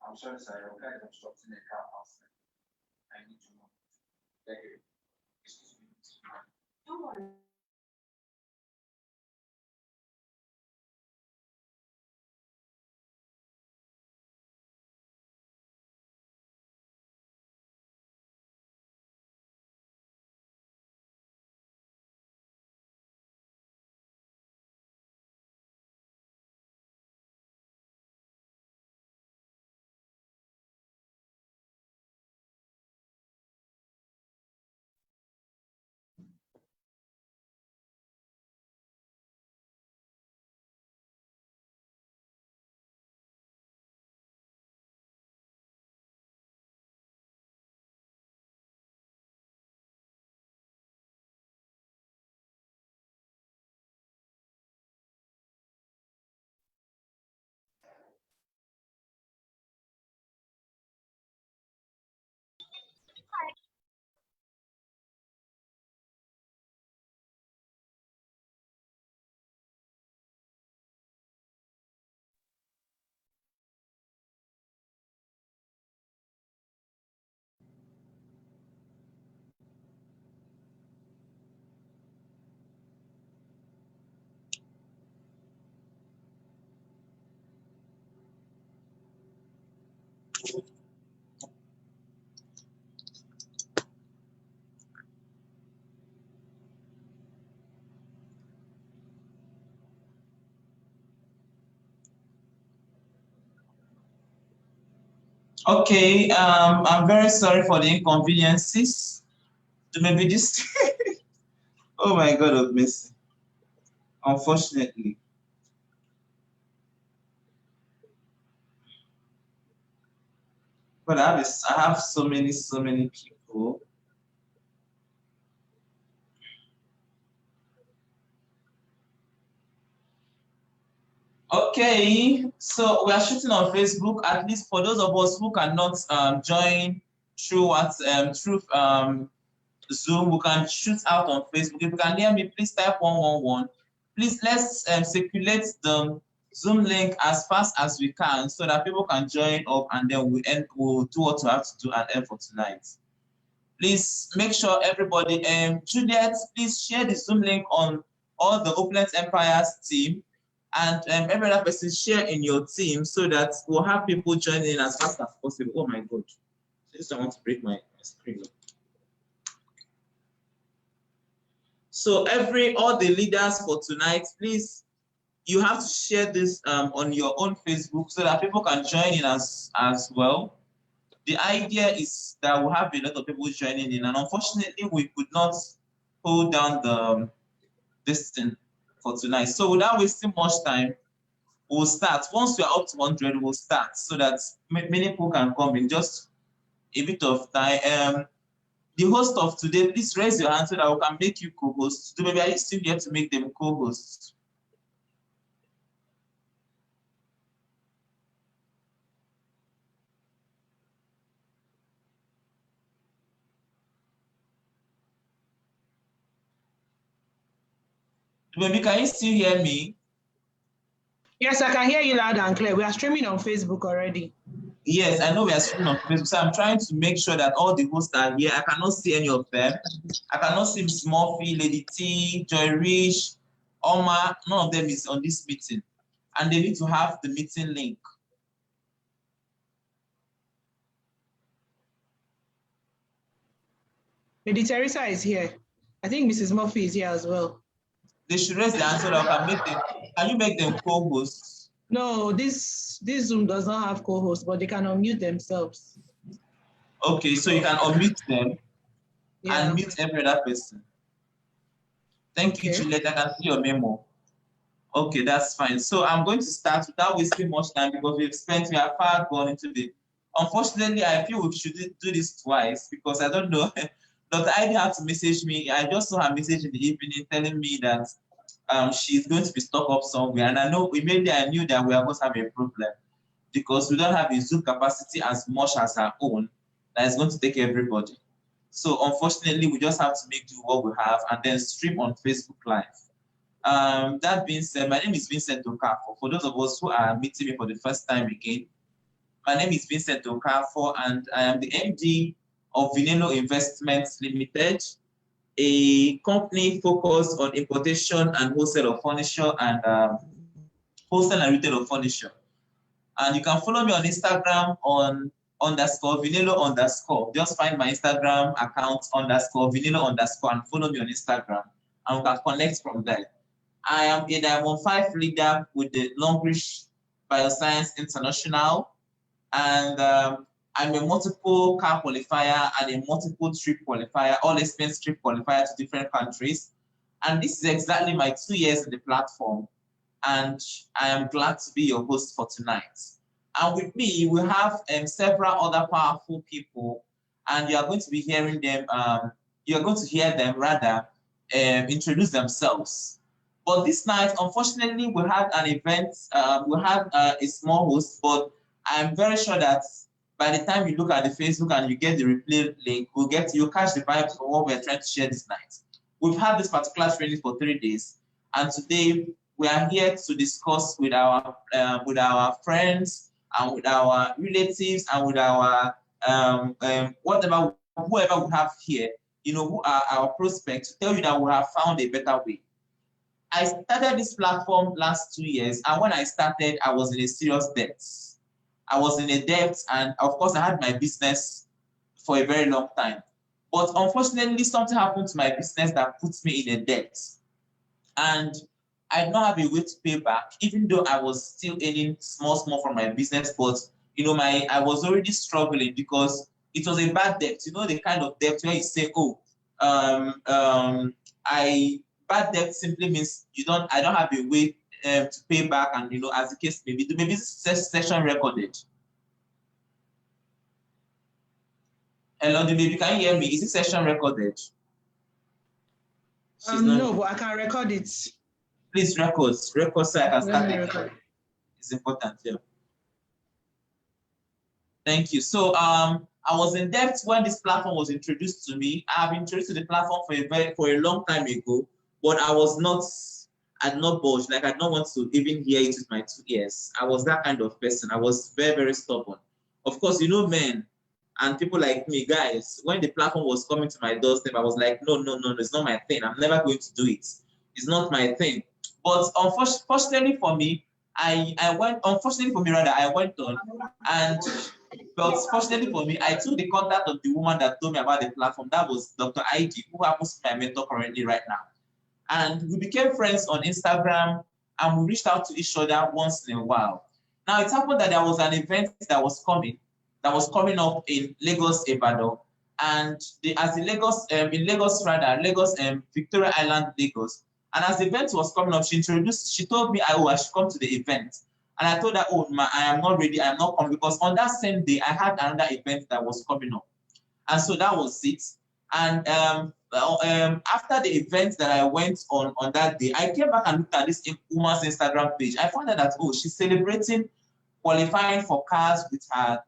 I'm sorry, sir. I'm kind of constructing a car outside. I need to know. Thank you. Excuse me. Don't worry. Okay, I'm very sorry for the inconveniences. Maybe this. Oh my God of mercy. Unfortunately. But I have so many people. Okay, so we are shooting on Facebook. At least for those of us who cannot join through Zoom, we can shoot out on Facebook. If you can hear me, please type 111. Please let's circulate the Zoom link as fast as we can so that people can join up, and then we'll do what we have to do and end for tonight. Please make sure everybody, Juliet, please share the Zoom link on all the Opulent Empires team, and every other person share in your team so that we'll have people joining in as fast as possible. Oh my God, I just don't want to break my screen. So all the leaders for tonight, please, you have to share this on your own Facebook so that people can join in as well. The idea is that we'll have a lot of people joining in, and unfortunately, we could not hold down this thing for tonight. So without wasting much time, we'll start. Once we are up to 100, we'll start so that many people can come in. Just a bit of time. The host of today, please raise your hand so that we can make you co-host. So maybe are you still here to make them co-hosts? Maybe can you still hear me? Yes, I can hear you loud and clear. We are streaming on Facebook already. Yes, I know we are streaming on Facebook, so I'm trying to make sure that all the hosts are here. I cannot see any of them. I cannot see Miss Murphy, Lady T, Joy Rich, Oma. None of them is on this meeting, and they need to have the meeting link. Lady Teresa is here. I think Mrs. Murphy is here as well. They should raise their hand so that I can make them. Can you make them co-hosts? No, this Zoom does not have co-hosts, but they can unmute themselves. Okay, so you can unmute them and mute every other person. Thank you, Juliet. I can see your memo. Okay, that's fine. So I'm going to start without wasting much time because we are far gone into the. Unfortunately, I feel we should do this twice because I don't know. Dr. Ivy had to message me. I just saw her message in the evening telling me that she's going to be stuck up somewhere, and I know immediately I knew that we are going to have a problem because we don't have a Zoom capacity as much as our own that is going to take everybody. So unfortunately, we just have to make do what we have and then stream on Facebook Live. That being said, my name is Vincent Okafor. For those of us who are meeting me for the first time again, My name is Vincent Okafor, and I am the MD of Vinelo Investments Limited, a company focused on importation and wholesale of furniture and wholesale and retail of furniture. And you can follow me on Instagram on _Vinelo_. Just find my Instagram account _Vinelo_ and follow me on Instagram, and we can connect from there. I am a Diamond 5 leader with the Longrich Bioscience International, and I'm a multiple car qualifier and a multiple trip qualifier, all expense trip qualifier to different countries. And this is exactly my 2 years in the platform, and I am glad to be your host for tonight. And with me, we have several other powerful people, and you are going to be hearing them, you are going to hear them rather introduce themselves. But this night, unfortunately, we had an event, we had a small host, but I'm very sure that by the time you look at the Facebook and you get the replay link, you'll catch the vibes of what we're trying to share this night. We've had this particular training for 3 days, and today we are here to discuss with our friends and with our relatives and with our whoever we have here, who are our prospects, to tell you that we have found a better way. I started this platform last 2 years, and when I started, I was in a serious debt. I was in a debt, and of course, I had my business for a very long time. But unfortunately, something happened to my business that puts me in a debt. And I did not have a way to pay back, even though I was still earning small from my business. But I was already struggling because it was a bad debt. The kind of debt where you say, bad debt simply means I don't have a way to pay back, and as the case may be, maybe this session recorded. Hello, maybe can you hear me? Is this session recorded? No, but I can record it. Please record so I can start it. It's important, yeah. Thank you. So I was in debt when this platform was introduced to me. I have been introduced to the platform for a long time ago, but I had not budged. Like, I don't want to even hear it with my 2 ears. I was that kind of person. I was very, very stubborn. Of course, men and people like me, guys, when the platform was coming to my doorstep, I was like, no, it's not my thing. I'm never going to do it. It's not my thing. But unfortunately for me, I went on, and but fortunately for me, I took the contact of the woman that told me about the platform. That was Dr. ID, who happens to be my mentor currently right now. And we became friends on Instagram, and we reached out to each other once in a while. Now, it happened that there was an event that was coming up in Lagos, Ibadan, and Lagos, Victoria Island, Lagos. And as the event was coming up, she told me I should come to the event. And I told her, I am not ready, I am not coming, because on that same day, I had another event that was coming up. And so that was it. And after the event that I went on that day, I came back and looked at this woman's Instagram page. I found out that, she's celebrating qualifying for cars with her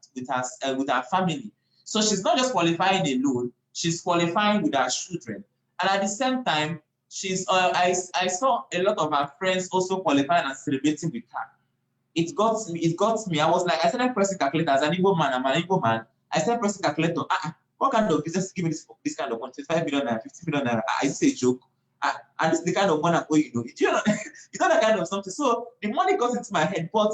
family. So she's not just qualifying alone, she's qualifying with her children. And at the same time, I saw a lot of her friends also qualifying and celebrating with her. It got me. I was like, I started pressing calculator as an Igbo man. I'm an Igbo man. I started pressing calculator. What kind of business give me this kind of money? 25 million naira, 50 million naira. Is this a joke? And this is the kind of money I'm going, it's not that kind of something. So the money got into my head, but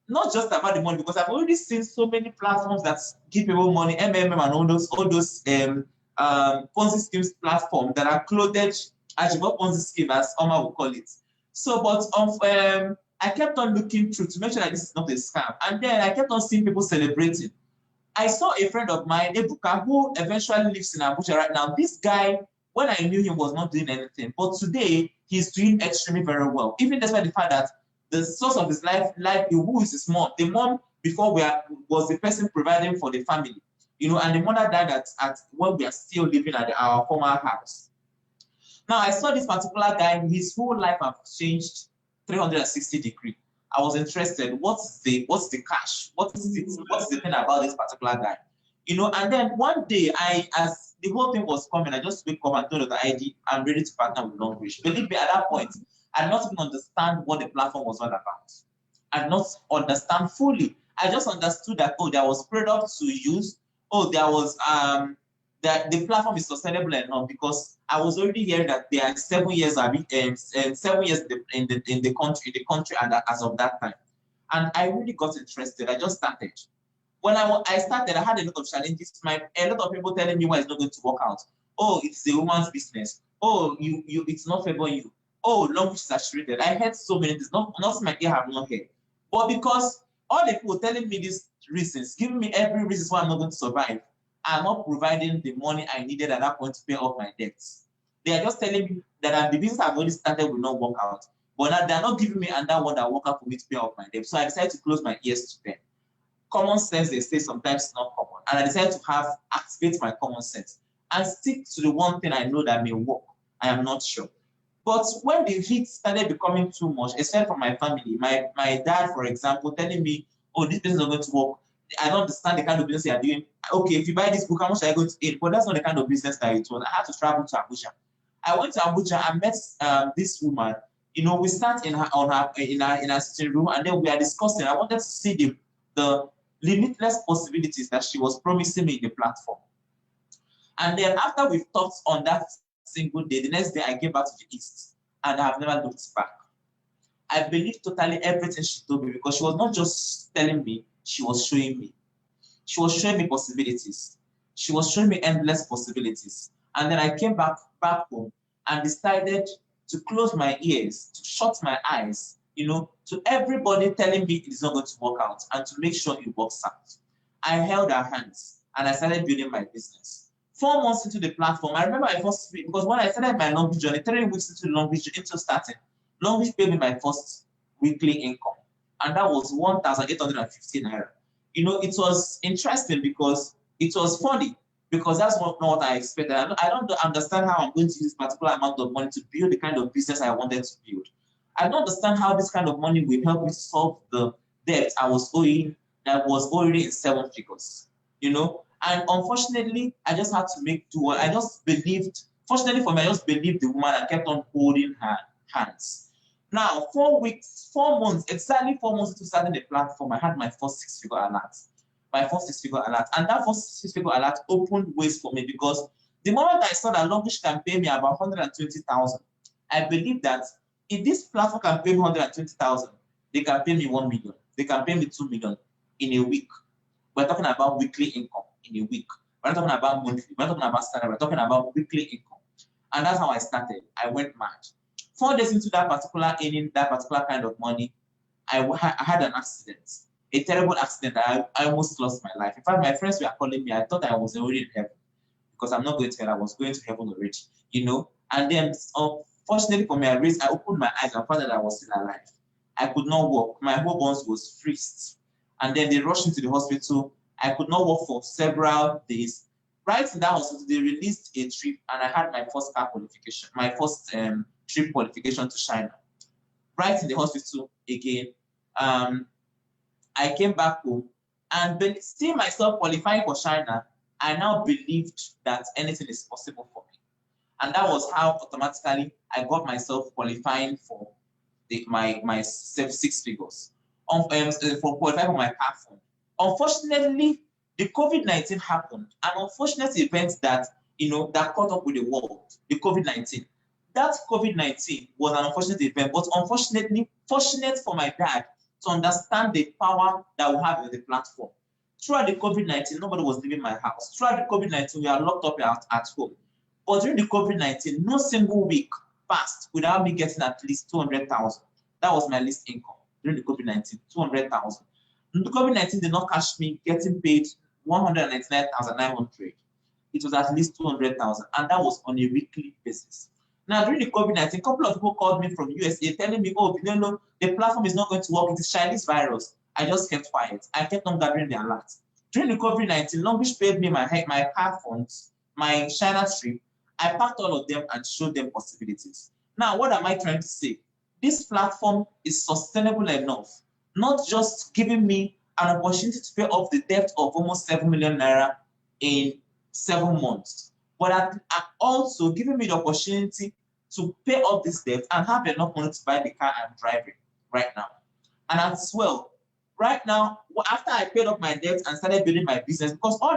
not just about the money, because I've already seen so many platforms that give people money, MMM and all those Ponzi schemes platforms that are clothed as Ponzi scheme, as Oma would call it. So, but I kept on looking through to make sure that this is not a scam. And then I kept on seeing people celebrating. I saw a friend of mine, Ebuka, who eventually lives in Abuja right now. This guy, when I knew him, was not doing anything. But today, he's doing extremely very well. Even despite the fact that the source of his life, who is his mom? The mom before was the person providing for the family. And the mother died when we are still living at our former house. Now, I saw this particular guy, his whole life has changed 360 degrees. I was interested. What's the cash? What's the thing about this particular guy? And then one day, as the whole thing was coming, I just wake up and told the ID, I'm ready to partner with Longrich. Believe me, at that point, I did not even understand what the platform was all about. I did not understand fully. I just understood that, oh, there was product to use. Oh, there was that the platform is sustainable enough, because I was already hearing that there are 7 years, 7 years in the country, and as of that time, and I really got interested. I just started. When I started, I had a lot of challenges. A lot of people telling me why it's not going to work out. Oh, it's a woman's business. Oh, it's not favoring you. Oh, Longrich is saturated. I heard so many things. Not my ear have not heard. But because all the people telling me these reasons, giving me every reason why I'm not going to survive, I'm not providing the money I needed at that point to pay off my debts. They are just telling me that the business I've already started will not work out. But now they're not giving me another one that will work out for me to pay off my debt. So I decided to close my ears to them. Common sense, they say, sometimes it's not common. And I decided to activate my common sense and stick to the one thing I know that may work. I am not sure. But when the heat started becoming too much, especially from my family, my dad, for example, telling me, oh, this business is not going to work. I don't understand the kind of business you are doing. Okay, if you buy this book, how much are you going to eat? But that's not the kind of business that it was. I had to travel to Abuja. I went to Abuja and met this woman. You know, we sat in her sitting room, and then we are discussing. I wanted to see the limitless possibilities that she was promising me in the platform. And then after we've talked on that single day, the next day I came back to the East, and I have never looked back. I believe totally everything she told me, because she was not just telling me, she was showing me. She was showing me possibilities. She was showing me endless possibilities. And then I came back home and decided to close my ears, to shut my eyes, you know, to everybody telling me it's not going to work out, and to make sure it works out. I held her hands and I started building my business. 4 months into the platform, I remember my first week, because when I started my Longrich journey, 3 weeks into Longrich, into starting, Longrich paid me my first weekly income, and that was 1,850 naira. You know, it was interesting because it was funny, because that's not what I expected. I don't understand how I'm going to use this particular amount of money to build the kind of business I wanted to build. I don't understand how this kind of money will help me solve the debt I was owing, that was already in 7 figures, you know. And unfortunately, I just had to make do. I just believed, fortunately for me, I just believed the woman and kept on holding her hands. Now, 4 months, exactly 4 months into starting the platform, I had my first 6-figure alert. And that first 6-figure alert opened ways for me, because the moment I saw that Longrich can pay me about 120,000, I believe that if this platform can pay me 120,000, they can pay me 1 million. They can pay me 2 million in a week. We're talking about weekly income in a week. We're not talking about monthly. We're not talking about salary. We're talking about weekly income. And that's how I started. I went mad. 4 days into that particular earning, that particular kind of money, I had an accident. A terrible accident that I almost lost my life. In fact, my friends were calling me. I thought I was already in heaven, because I'm not going to hell. I was going to heaven already, you know. And then, fortunately for me, I opened my eyes and found that I was still alive. I could not walk. My whole bones was freezed. And then they rushed me to the hospital. I could not walk for several days. Right in that hospital, they released a trip, and I had my first car qualification, my first trip qualification to China. Right in the hospital again. I came back home, and seeing myself qualifying for China, I now believed that anything is possible for me. And that was how automatically I got myself qualifying for my 6 figures. For qualifying for my platform. Unfortunately, the COVID-19 happened, an unfortunate event that, you know, that caught up with the world, the COVID-19. That COVID-19 was an unfortunate event, but unfortunately, fortunate for my dad to understand the power that we have in the platform. Throughout the COVID-19, nobody was leaving my house. Throughout the COVID-19, we are locked up at home. But during the COVID-19, no single week passed without me getting at least 200,000. That was my least income during the COVID-19, 200,000. The COVID-19 did not catch me getting paid 199,900. It was at least 200,000, and that was on a weekly basis. Now, during the COVID-19, a couple of people called me from USA telling me, oh, no, the platform is not going to work. It is Chinese virus. I just kept quiet. I kept on gathering the alerts. During the COVID-19, Longrich paid me my car funds, my China trip. I packed all of them and showed them possibilities. Now, what am I trying to say? This platform is sustainable enough, not just giving me an opportunity to pay off the debt of almost 7 million naira in 7 months, but also giving me the opportunity to pay off this debt and have enough money to buy the car I'm driving right now. And as well, right now, after I paid off my debt and started building my business, because the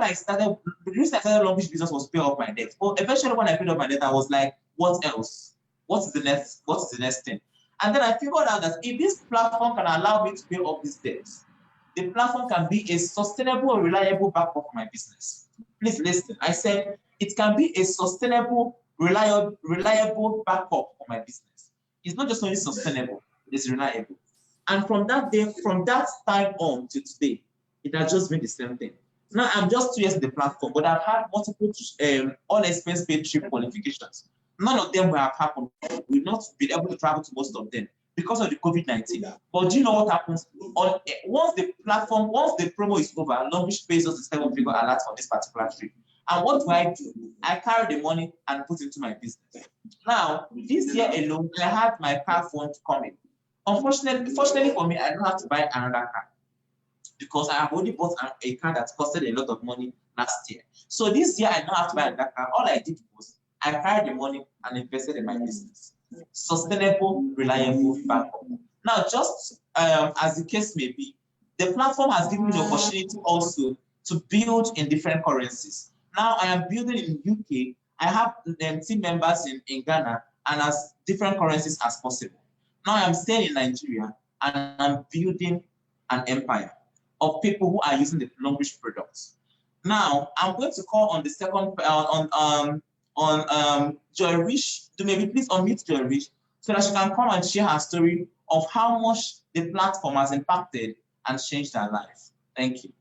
reason I started Longrich business was to pay off my debt. But eventually, when I paid off my debt, I was like, what else? What is the next thing? And then I figured out that if this platform can allow me to pay off these debts, the platform can be a sustainable, reliable backup for my business. Please listen. I said it can be a sustainable, reliable backup for my business. It's not just only sustainable, it's reliable. And from that time on to today, it has just been the same thing. Now I'm just 2 years in the platform, but I've had multiple all expense paid trip qualifications. None of them will have happened. We've not been able to travel to most of them because of the COVID-19. But do you know what happens? Once the promo is over, Longrich pays us the 7-figure alert for this particular trip. And what do? I carry the money and put it into my business. Now, this year alone, I had my car fund coming. Fortunately for me, I don't have to buy another car because I have already bought a car that costed a lot of money last year. So this year, I don't have to buy another car. All I did was I carried the money and invested in my business. Sustainable, reliable backup. Now, just as the case may be, the platform has given me the opportunity also to build in different currencies. Now, I am building in UK. I have team members in Ghana and as different currencies as possible. Now, I am staying in Nigeria and I'm building an empire of people who are using the Longrich products. Now, I'm going to call on the second Joy Rich to maybe please unmute Joy Rich so that she can come and share her story of how much the platform has impacted and changed her life. Thank you.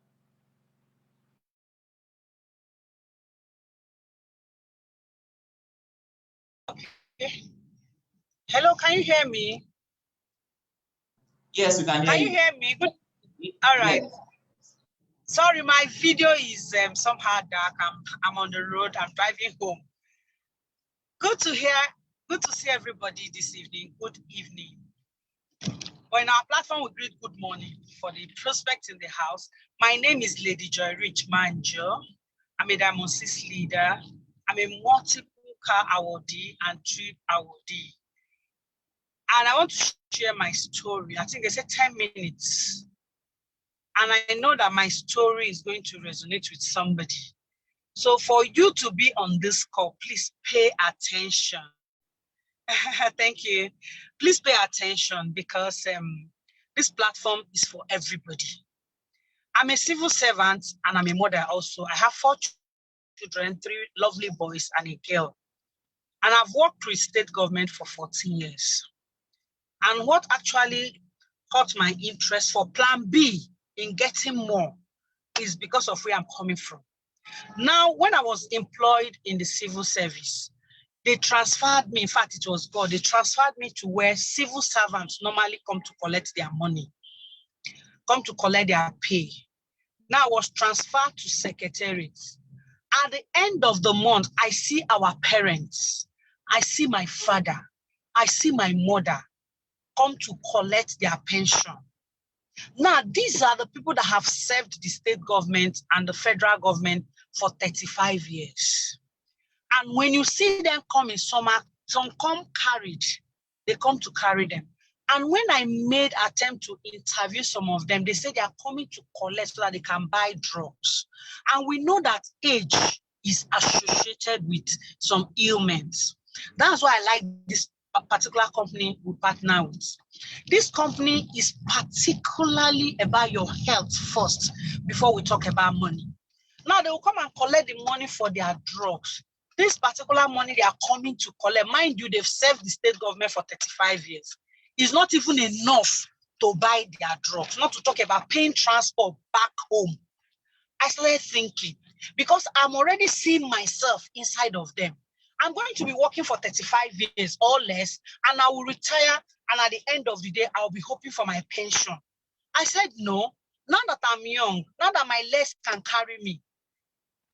Okay. Hello, can you hear me? Yes, we can hear you. Can you hear me? Good. All right. Yes. Sorry, my video is somehow dark. I'm on the road. I'm driving home. Good to see everybody this evening. Good evening. Well, in our platform, we greet good morning for the prospects in the house. My name is Lady Joy Rich Manjo. I'm a Diamond 6 leader. I'm a multiple car awardee and trip awardee. And I want to share my story. I think they said 10 minutes. And I know that my story is going to resonate with somebody. So for you to be on this call, please pay attention. Thank you. Please pay attention because this platform is for everybody. I'm a civil servant and I'm a mother also. I have 4 children, 3 lovely boys and a girl. And I've worked with state government for 14 years. And what actually caught my interest for Plan B in getting more is because of where I'm coming from. Now, when I was employed in the civil service, they transferred me, in fact, it was God, they transferred me to where civil servants normally come to collect their money, come to collect their pay. Now I was transferred to secretariat. At the end of the month, I see our parents, I see my father, I see my mother come to collect their pension. Now, these are the people that have served the state government and the federal government for 35 years. And when you see them come in summer, some come carried, they come to carry them. And when I made attempt to interview some of them, they said they are coming to collect so that they can buy drugs. And we know that age is associated with some ailments. That's why I like this particular company we partner with. This company is particularly about your health first before we talk about money. Now they will come and collect the money for their drugs. This particular money they are coming to collect, mind you, they've served the state government for 35 years. It's not even enough to buy their drugs, not to talk about paying transport back home. I started thinking, because I'm already seeing myself inside of them. I'm going to be working for 35 years or less, and I will retire, and at the end of the day, I'll be hoping for my pension. I said, no, now that I'm young, now that my legs can carry me,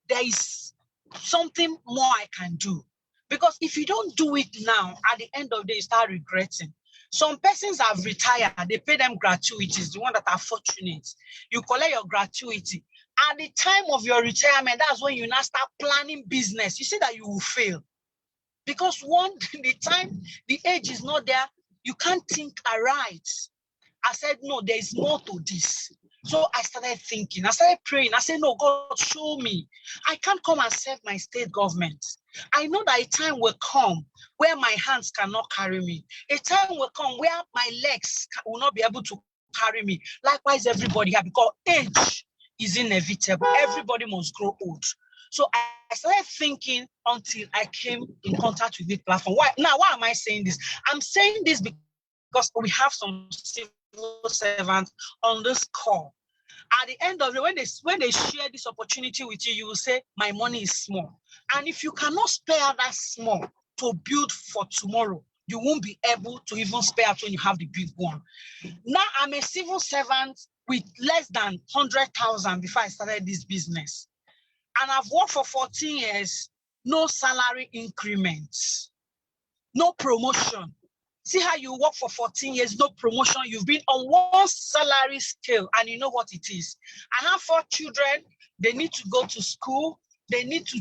there is something more I can do. Because if you don't do it now, at the end of the day, you start regretting. Some persons have retired, they pay them gratuities, the one that are fortunate. You collect your gratuity. At the time of your retirement, that's when you now start planning business. You see that you will fail. Because the age is not there, you can't think aright. I said, no, there is more to this. So I started thinking, I started praying. I said, no, God, show me. I can't come and serve my state government. I know that a time will come where my hands cannot carry me. A time will come where my legs will not be able to carry me. Likewise, everybody here, because age is inevitable. Everybody must grow old. So I started thinking until I came in contact with this platform. Why am I saying this? I'm saying this because we have some civil servants on this call. At the end of the day, when they share this opportunity with you, you will say, my money is small. And if you cannot spare that small to build for tomorrow, you won't be able to even spare it when you have the big one. Now I'm a civil servant with less than 100,000 before I started this business. And I've worked for 14 years, no salary increments, no promotion. See how you work for 14 years, no promotion. You've been on one salary scale, and you know what it is. I have 4 children. They need to go to school. They need to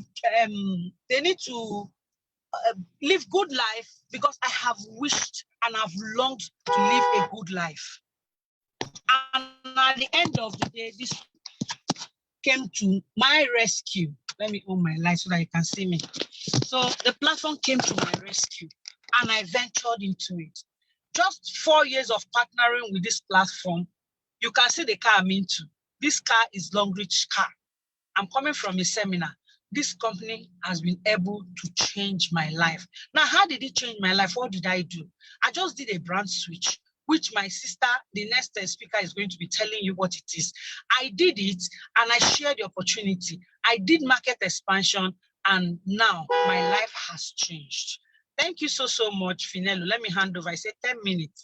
live good life, because I have wished and I've longed to live a good life. And at the end of the day, this came to my rescue. Let me on my light so that you can see me. So the platform came to my rescue, and I ventured into it. Just 4 years of partnering with this platform, you can see the car I'm into. This car is Longrich car. I'm coming from a seminar. This company has been able to change my life. Now, how did it change my life? What did I do? I just did a brand switch, which my sister, the next speaker, is going to be telling you what it is. I did it, and I shared the opportunity. I did market expansion, and now my life has changed. Thank you so much, Finello. Let me hand over. I said 10 minutes.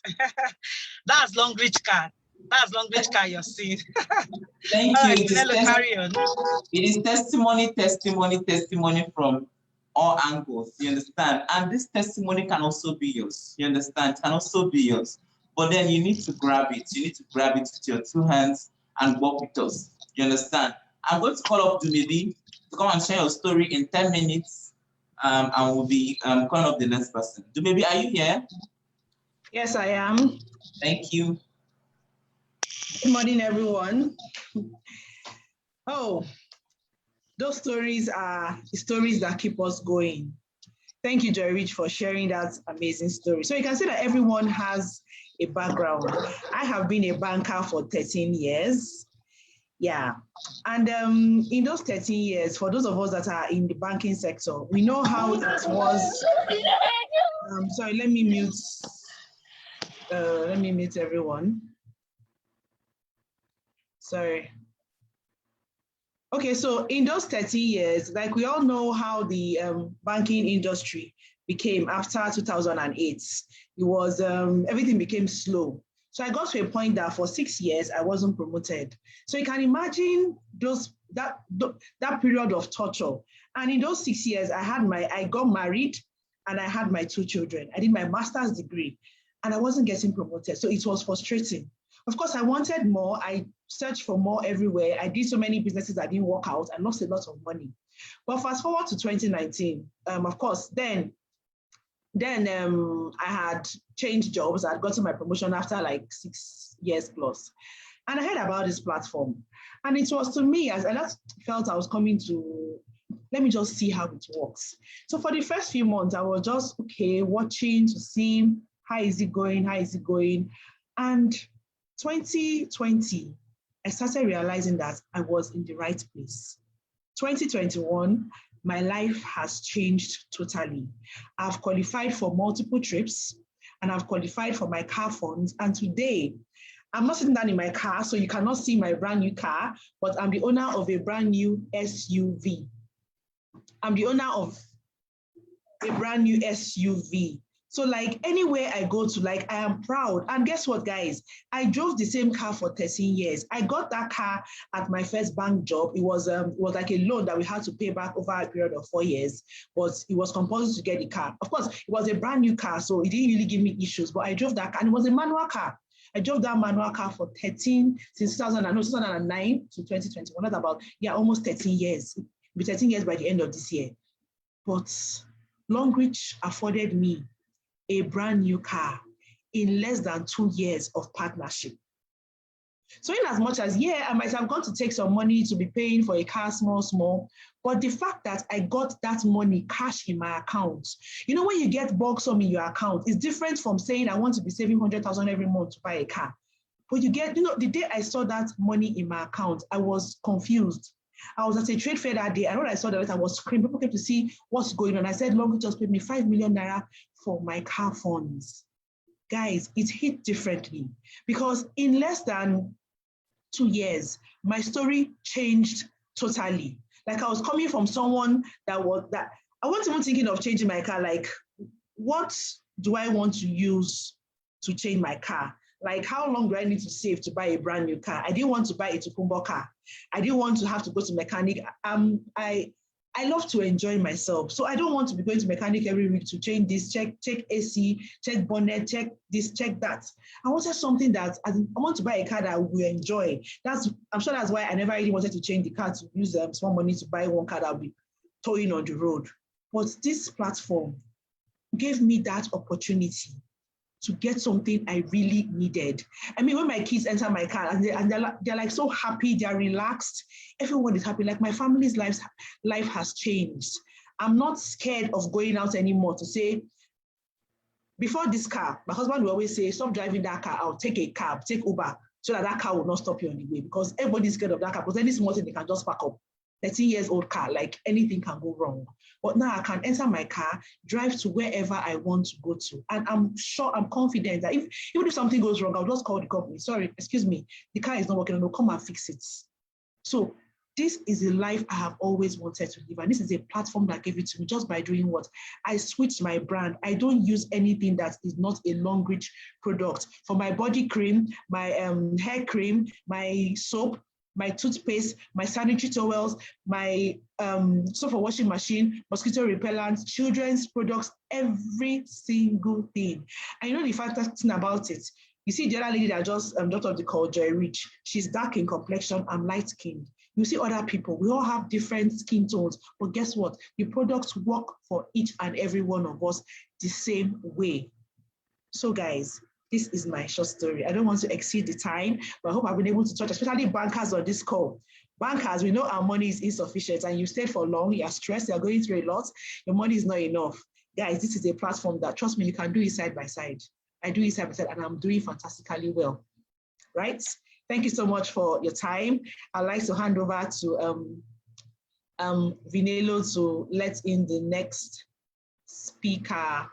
That's Longrich car. That's Longrich car you're seeing. Thank you. Right, Finello, carry on. It is testimony from all angles, you understand? And this testimony can also be yours, you understand? Can also be yours. But then you need to grab it. You need to grab it with your 2 hands and walk with us, you understand? I'm going to call up Dumedi to come and share your story in 10 minutes, and we'll be calling up the next person. Dumedi, are you here? Yes, I am. Thank you. Good morning, everyone. Oh, those stories are the stories that keep us going. Thank you, Joy Rich, for sharing that amazing story. So you can see that everyone has a background. I have been a banker for 13 years. Yeah. And in those 13 years, for those of us that are in the banking sector, we know how it was. Sorry, let me mute everyone. Sorry. Okay, so in those 30 years, like we all know how the banking industry became after 2008. It was, everything became slow. So I got to a point that for 6 years, I wasn't promoted. So you can imagine that period of torture. And in those 6 years, I got married and I had my 2 children. I did my master's degree and I wasn't getting promoted. So it was frustrating. Of course, I wanted more. I searched for more everywhere. I did so many businesses that didn't work out and lost a lot of money. But fast forward to 2019, of course, then I had changed jobs. I had gotten my promotion after like 6 years plus. And I heard about this platform. And it was to me, as I just felt I was coming to, let me just see how it works. So for the first few months, I was just, watching to see how is it going. And 2020, I started realizing that I was in the right place. 2021, my life has changed totally. I've qualified for multiple trips and I've qualified for my car funds. And today, I'm not sitting down in my car, so you cannot see my brand new car, but I'm the owner of a brand new SUV. I'm the owner of a brand new SUV. So like anywhere I go to, like I am proud. And guess what, guys? I drove the same car for 13 years. I got that car at my first bank job. It was like a loan that we had to pay back over a period of 4 years, but it was compulsory to get the car. Of course, it was a brand new car, so it didn't really give me issues, but I drove that car and it was a manual car. I drove that manual car for since 2009 to 2021. That's about, almost 13 years. It'll be 13 years by the end of this year. But Longrich afforded me a brand new car, in less than 2 years of partnership. So in as much as, yeah, I might have gone to take some money to be paying for a car, small, but the fact that I got that money cash in my account, you know, when you get bulk sum in your account, it's different from saying I want to be saving 100,000 every month to buy a car. But you get, you know, the day I saw that money in my account, I was confused. I was at a trade fair that day, and when I saw the letter, I was screaming. People came to see what's going on. I said, Longrich just paid me 5 million naira for my car funds. Guys, it hit differently because in less than 2 years, my story changed totally. Like I was coming from someone that I wasn't even thinking of changing my car. Like, what do I want to use to change my car? Like, how long do I need to save to buy a brand new car? I didn't want to buy a Tukumbo car. I didn't want to have to go to mechanic. I love to enjoy myself. So I don't want to be going to mechanic every week to change this, check AC, check bonnet, check this, check that. I wanted something that I want to buy a car that I will enjoy. I'm sure that's why I never really wanted to change the car to use small money to buy one car that will be towing on the road. But this platform gave me that opportunity to get something I really needed. I mean, when my kids enter my car and they're like so happy, they're relaxed, everyone is happy. Like my family's life has changed. I'm not scared of going out anymore to say, before this car, my husband will always say, stop driving that car out, take a cab, take Uber, so that car will not stop you on the way, because everybody's scared of that car, because any small thing they can just pack up. 13 years old car, like anything can go wrong. But now I can enter my car, drive to wherever I want to go to. And I'm confident that even if something goes wrong, I'll just call the company. Sorry, excuse me, the car is not working, they'll come and fix it. So this is a life I have always wanted to live. And this is a platform that gave it to me just by doing what? I switched my brand. I don't use anything that is not a Longrich product. For my body cream, my hair cream, my soap, my toothpaste, my sanitary towels, my soap for washing machine, mosquito repellent, children's products, every single thing. And you know the fantastic thing about it, you see the other lady that just got off the call, Longrich, she's dark in complexion, I'm light skinned. You see other people, we all have different skin tones, but guess what? The products work for each and every one of us the same way. So guys, this is my short story. I don't want to exceed the time, but I hope I've been able to touch, especially bankers on this call. Bankers, we know our money is insufficient and you stayed for long, you're stressed, you're going through a lot, your money is not enough. Guys, this is a platform that, trust me, you can do it side by side. I do it side by side and I'm doing fantastically well, right? Thank you so much for your time. I'd like to hand over to Vinelo to let in the next speaker.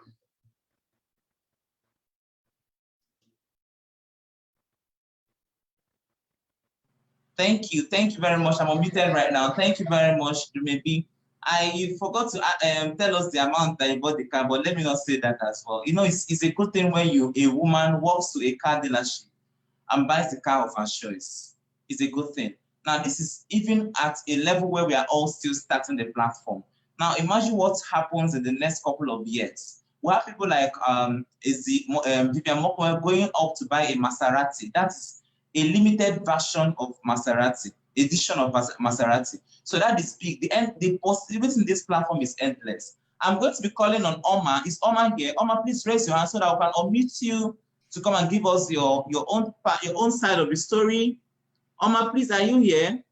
Thank you very much. I'm unmuted right now. Thank you very much. Maybe you forgot to tell us the amount that you bought the car, but let me not say that as well. You know, it's a good thing when a woman walks to a car dealership and buys the car of her choice. It's a good thing. Now, this is even at a level where we are all still starting the platform. Now, imagine what happens in the next couple of years. We have people like Vivian Mokwe going up to buy a Maserati. That's a limited version of Maserati, edition of Maserati. So that is big. The possibility in this platform is endless. I'm going to be calling on Oma. Is Oma here? Oma, please raise your hand so that I can unmute you to come and give us your own side of the story. Oma, please, are you here?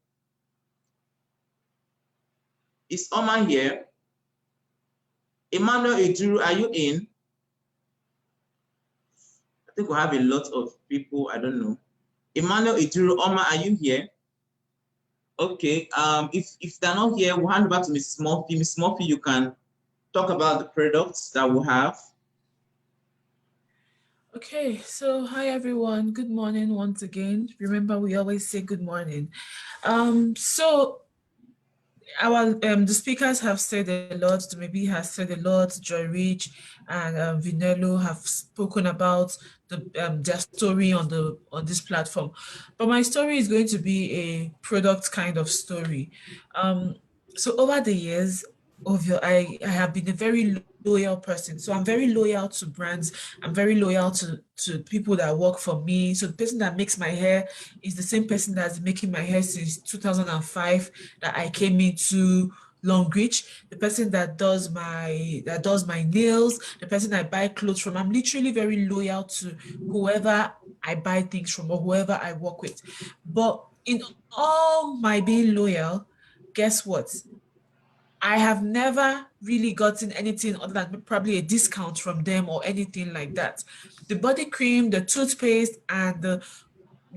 Is Oma here? Emmanuel Iduru, are you in? I think we have a lot of people, I don't know. Emmanuel Iduru, Oma, are you here? Okay, if they're not here, we'll hand over to Mrs. Murphy. Mrs. Murphy, you can talk about the products that we have. Okay, so hi everyone. Good morning once again. Remember, we always say good morning. So our the speakers have said a lot. Maybe has said a lot. Longrich and Vinelo have spoken about their story on this platform, but my story is going to be a product kind of story. So over the years, I have been a very loyal person. So I'm very loyal to brands. I'm very loyal to people that work for me. So the person that makes my hair is the same person that's making my hair since 2005 that I came into Longrich, the person that does my nails, the person I buy clothes from. I'm literally very loyal to whoever I buy things from or whoever I work with. But in all my being loyal, guess what? I have never really gotten anything other than probably a discount from them or anything like that. The body cream, the toothpaste, and the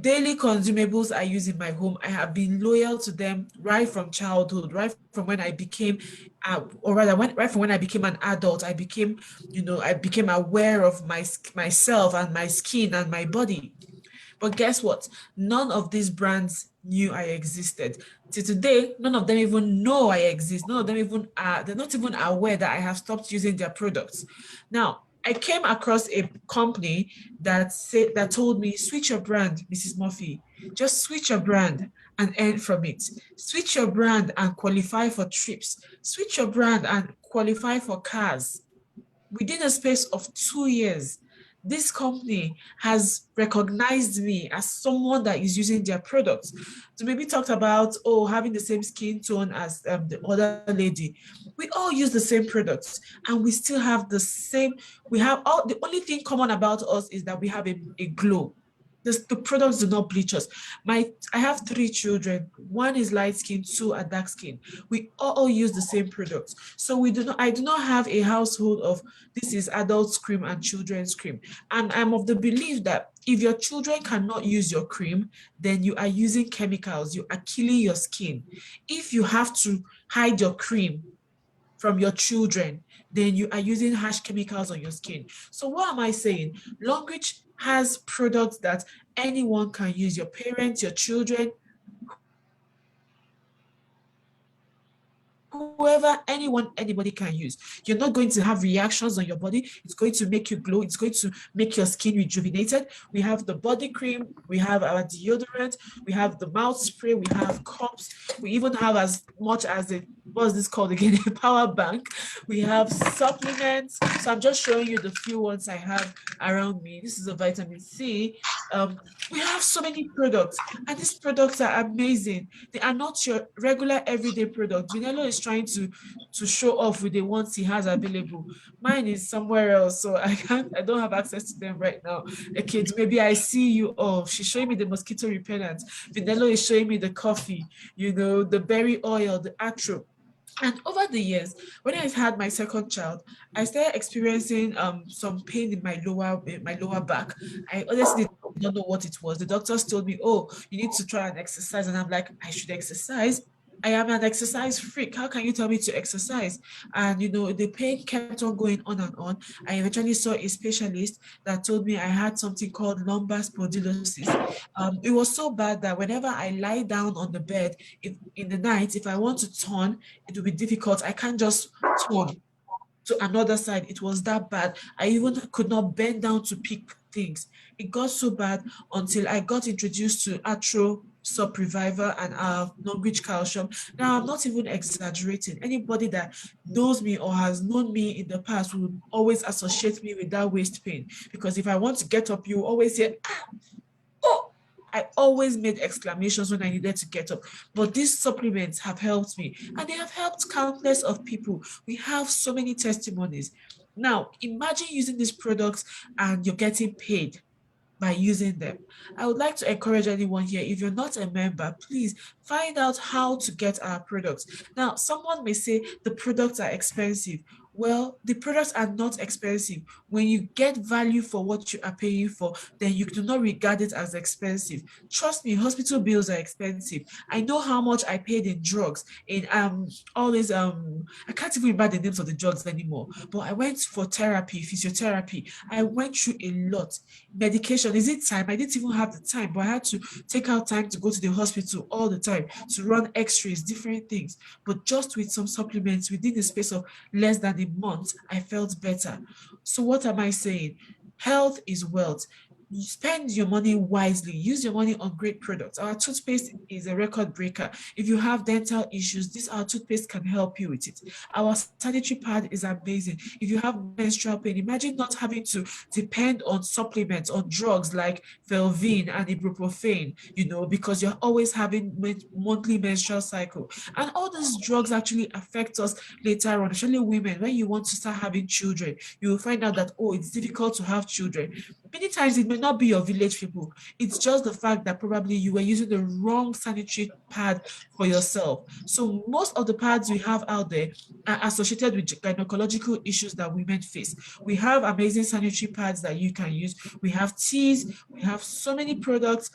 daily consumables I use in my home, I have been loyal to them right from childhood, right from when I became, or rather, right from when I became an adult. I became aware of myself and my skin and my body. But guess what? None of these brands knew I existed. Till today, none of them even know I exist. None of them even they're not even aware that I have stopped using their products. Now, I came across a company that told me, switch your brand, Mrs. Murphy. Just switch your brand and earn from it. Switch your brand and qualify for trips. Switch your brand and qualify for cars. Within a space of 2 years, this company has recognized me as someone that is using their products. So maybe talked about, oh, having the same skin tone as the other lady. We all use the same products and we still have the same, we have all, the only thing common about us is that we have a glow. The products do not bleach us. I have 3 children. One is light skin, 2 are dark skin. We all use the same products. So I do not have a household of this is adult cream and children's cream. And I'm of the belief that if your children cannot use your cream, then you are using chemicals. You are killing your skin. If you have to hide your cream from your children, then you are using harsh chemicals on your skin. So what am I saying? Longrich has products that anyone can use, your parents, your children, whoever, anyone, anybody can use. You're not going to have reactions on your body. It's going to make you glow. It's going to make your skin rejuvenated. We have the body cream. We have our deodorant. We have the mouth spray. We have cups. We even have as much as what's this called again? A power bank. We have supplements. So I'm just showing you the few ones I have around me. This is a vitamin C. We have so many products, and these products are amazing. They are not your regular everyday products. Vinello is trying to show off with the ones he has available. Mine is somewhere else, so I don't have access to them right now. Okay, maybe I see you. Oh, she's showing me the mosquito repellent. Vinello is showing me the coffee, the berry oil, the atro. And over the years, when I had my second child, I started experiencing some pain in my lower back. I honestly did not know what it was. The doctors told me, "Oh, you need to try and exercise," and I'm like, "I should exercise. I am an exercise freak. How can you tell me to exercise?" And the pain kept on going on and on. I eventually saw a specialist that told me I had something called lumbar spondylosis. It was so bad that whenever I lie down on the bed in the night, if I want to turn, it will be difficult. I can't just turn to another side. It was that bad. I even could not bend down to pick things. It got so bad until I got introduced to Atro Sub Reviver and Longrich Calcium. Now, I'm not even exaggerating. Anybody that knows me or has known me in the past will always associate me with that waist pain. Because if I want to get up, you always say, oh, I always made exclamations when I needed to get up. But these supplements have helped me, and they have helped countless of people. We have so many testimonies. Now, imagine using these products and you're getting paid by using them. I would like to encourage anyone here, if you're not a member, please find out how to get our products. Now, someone may say the products are expensive. Well, the products are not expensive. When you get value for what you are paying for, then you do not regard it as expensive. Trust me, hospital bills are expensive. I know how much I paid in drugs, in all these I can't even remember the names of the drugs anymore. But I went for therapy, physiotherapy. I went through a lot. Medication, is it time? I didn't even have the time, but I had to take out time to go to the hospital all the time to run x-rays, different things. But just with some supplements within the space of less than a month, I felt better. So what am I saying? Health is wealth. spend your money wisely. Use your money on great products. Our toothpaste is a record breaker. If you have dental issues, this our toothpaste can help you with it. Our sanitary pad is amazing. If you have menstrual pain, imagine not having to depend on supplements, on drugs like Velvin and ibuprofen, because you're always having monthly menstrual cycle. And all these drugs actually affect us later on, especially women. When you want to start having children, you will find out that, oh, it's difficult to have children. Many times it may not be your village people. It's just the fact that probably you were using the wrong sanitary pad for yourself. So most of the pads we have out there are associated with gynecological issues that women face. We have amazing sanitary pads that you can use. We have teas. We have so many products.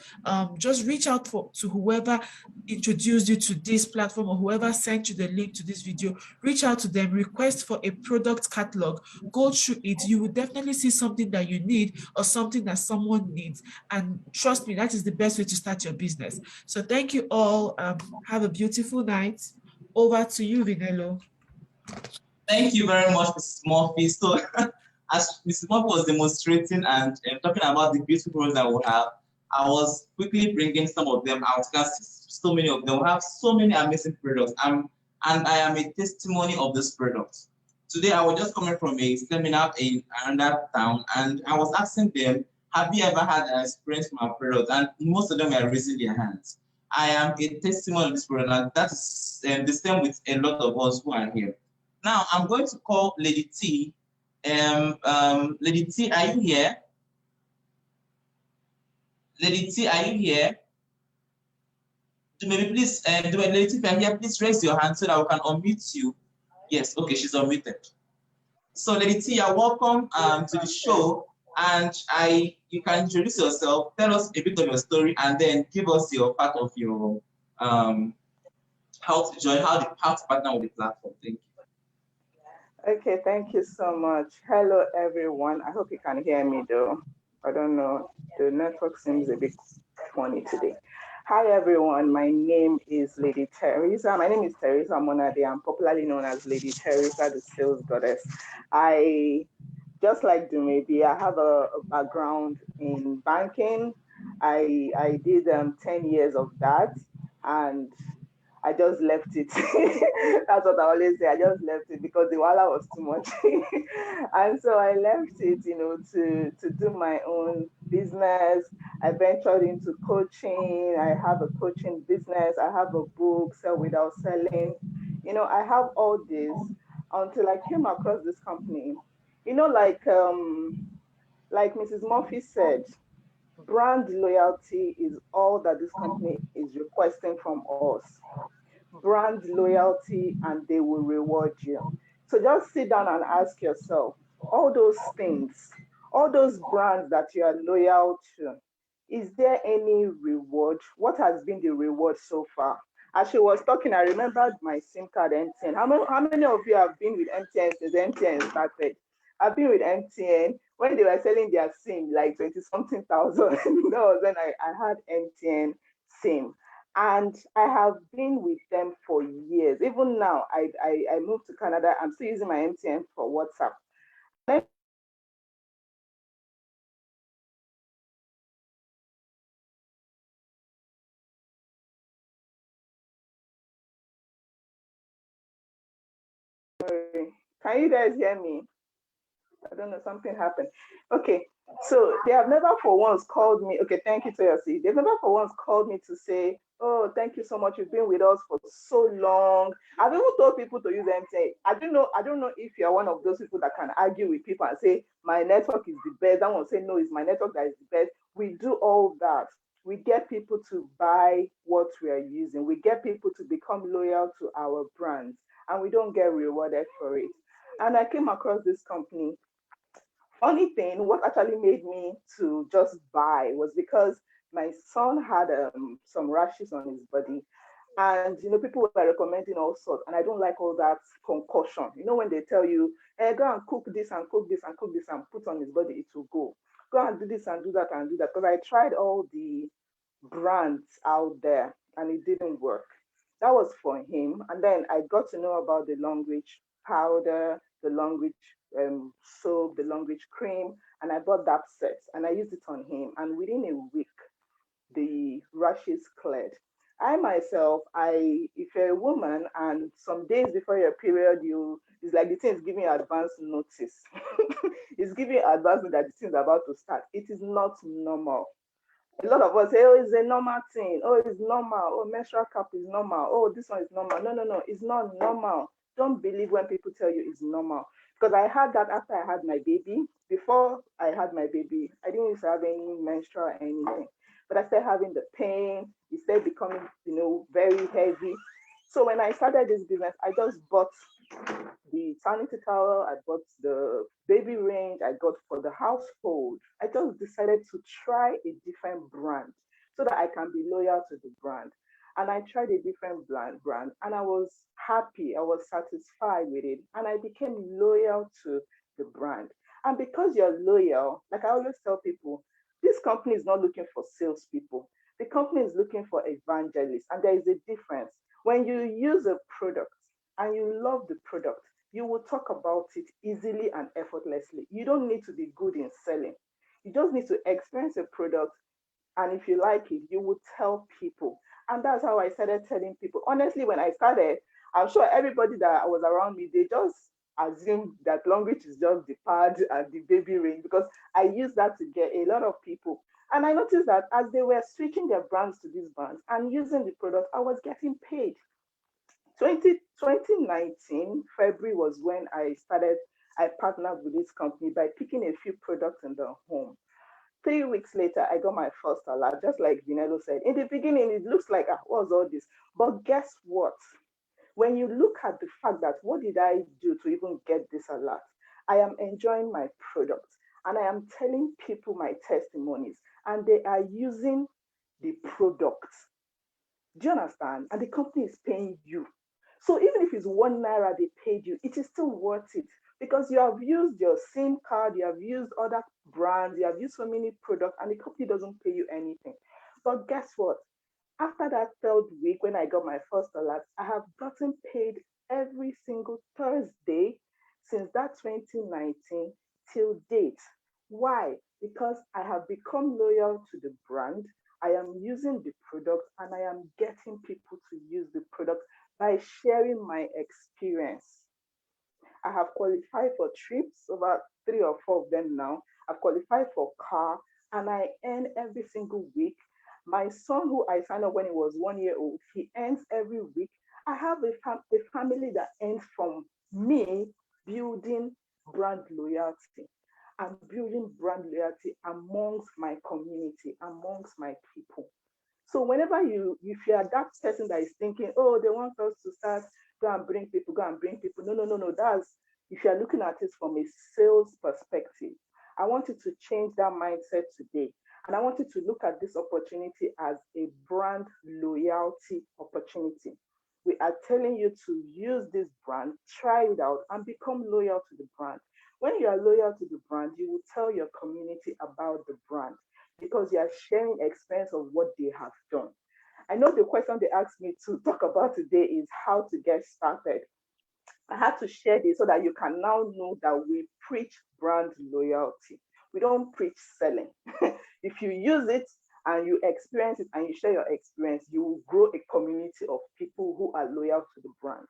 Just reach out to whoever introduced you to this platform or whoever sent you the link to this video. Reach out to them, request for a product catalog, go through it. You will definitely see something that you need or something that someone needs. And trust me, that is the best way to start your business. So thank you all. Have a beautiful night. Over to you, Vinello. Thank you very much, Mrs. Murphy. So, as Mrs. Murphy was demonstrating and talking about the beautiful products that we have, I was quickly bringing some of them out because so many of them have so many amazing products. And I am a testimony of this product. Today, I was just coming from a seminar in another town, and I was asking them, have you ever had an experience from our product? And most of them are raising their hands. I am a testimony of this product, and that is the same with a lot of us who are here. Now, I'm going to call Lady T. Lady T, are you here? Lady T, are you here? Maybe please, Lady T, if you're here, please raise your hand so that we can unmute you. Yes, okay, she's unmuted. So, Lady T, you're welcome to the show, and you can introduce yourself, tell us a bit of your story, and then give us your part of your how to join, how to partner with the platform. Thank you. Okay, thank you so much. Hello, everyone. I hope you can hear me, though. I don't know. The network seems a bit funny today. Hi, everyone. My name is Lady Teresa. My name is Teresa Monade. I'm popularly known as Lady Teresa, the sales goddess. Just like Dumebi, I have a background in banking. I did 10 years of that, and I just left it. That's what I always say. I just left it because the wala was too much. And so I left it, to do my own business. I ventured into coaching. I have a coaching business. I have a book, Sell Without Selling. I have all this until I came across this company. Like Mrs. Murphy said, brand loyalty is all that this company is requesting from us. Brand loyalty, and they will reward you. So just sit down and ask yourself, all those things, all those brands that you are loyal to, is there any reward? What has been the reward so far? As she was talking, I remembered my SIM card MTN. How many of you have been with MTN since MTN started? I've been with MTN when they were selling their SIM like 20-something thousand. That was when I had MTN SIM. And I have been with them for years. Even now, I moved to Canada. I'm still using my MTN for WhatsApp. Sorry. Can you guys hear me? I don't know, something happened. Okay, so they have never for once called me. Okay, thank you, Toyosi. They've never for once called me to say, oh, thank you so much. You've been with us for so long. I've even told people to use MTN. I don't know if you're one of those people that can argue with people and say, my network is the best. That one say, no, it's my network that is the best. We do all that. We get people to buy what we are using. We get people to become loyal to our brands, and we don't get rewarded for it. And I came across this company. Funny thing, what actually made me to just buy was because my son had some rashes on his body, and people were recommending all sorts, and I don't like all that concussion. When they tell you, hey, go and cook this and cook this and cook this and put on his body, it will go. Go and do this and do that and do that. Because I tried all the brands out there and it didn't work. That was for him. And then I got to know about the Longrich powder, the Longrich soap, the Longrich cream, and I bought that set and I used it on him. And within a week, the rashes cleared. I myself, if you're a woman and some days before your period, it's like the thing is giving you advance notice. It's giving you advance that the thing is about to start. It is not normal. A lot of us say, oh, it's a normal thing. Oh, it's normal. Oh, menstrual cup is normal. Oh, this one is normal. No, no, no, it's not normal. Don't believe when people tell you it's normal. Because I had that after I had my baby. Before I had my baby, I didn't used to have any menstrual or anything. But I started having the pain. It started becoming, very heavy. So when I started this business, I just bought the sanitary towel, I bought the baby range, I got for the household. I just decided to try a different brand so that I can be loyal to the brand. And I tried a different brand and I was happy, I was satisfied with it, and I became loyal to the brand. And because you're loyal, like I always tell people, this company is not looking for salespeople. The company is looking for evangelists, and there is a difference. When you use a product and you love the product, you will talk about it easily and effortlessly. You don't need to be good in selling. You just need to experience a product, and if you like it, you will tell people. And that's how I started telling people. Honestly, when I started, I'm sure everybody that was around me, they just assumed that Longrich is just the pad and the baby ring, because I used that to get a lot of people. And I noticed that as they were switching their brands to these brands and using the product, I was getting paid. 2019, February was when I partnered with this company by picking a few products in the home. 3 weeks later, I got my first alert, just like Vinello said. In the beginning, it looks like, what's all this? But guess what? When you look at the fact that what did I do to even get this alert? I am enjoying my product and I am telling people my testimonies, and they are using the product. Do you understand? And the company is paying you. So even if it's 1 naira they paid you, it is still worth it, because you have used your SIM card, you have used other brands, you have used so many products, and the company doesn't pay you anything. But guess what? After that third week, when I got my first alert, I have gotten paid every single Thursday since that 2019 till date. Why? Because I have become loyal to the brand. I am using the product and I am getting people to use the product by sharing my experience. I have qualified for trips, about 3 or 4 of them now. I've qualified for car, and I earn every single week. My son, who I signed up when he was 1 year old, he earns every week. I have a family that earns from me building brand loyalty and building brand loyalty amongst my community, amongst my people. So whenever if you are that person that is thinking, oh, they want us to start, go and bring people, go and bring people. No, no, no, no. That's if you are looking at it from a sales perspective. I want you to change that mindset today. And I want you to look at this opportunity as a brand loyalty opportunity. We are telling you to use this brand, try it out, and become loyal to the brand. When you are loyal to the brand, you will tell your community about the brand, because you are sharing experience of what they have done. I know the question they asked me to talk about today is how to get started. I had to share this so that you can now know that we preach brand loyalty. We don't preach selling. If you use it and you experience it and you share your experience, you will grow a community of people who are loyal to the brand.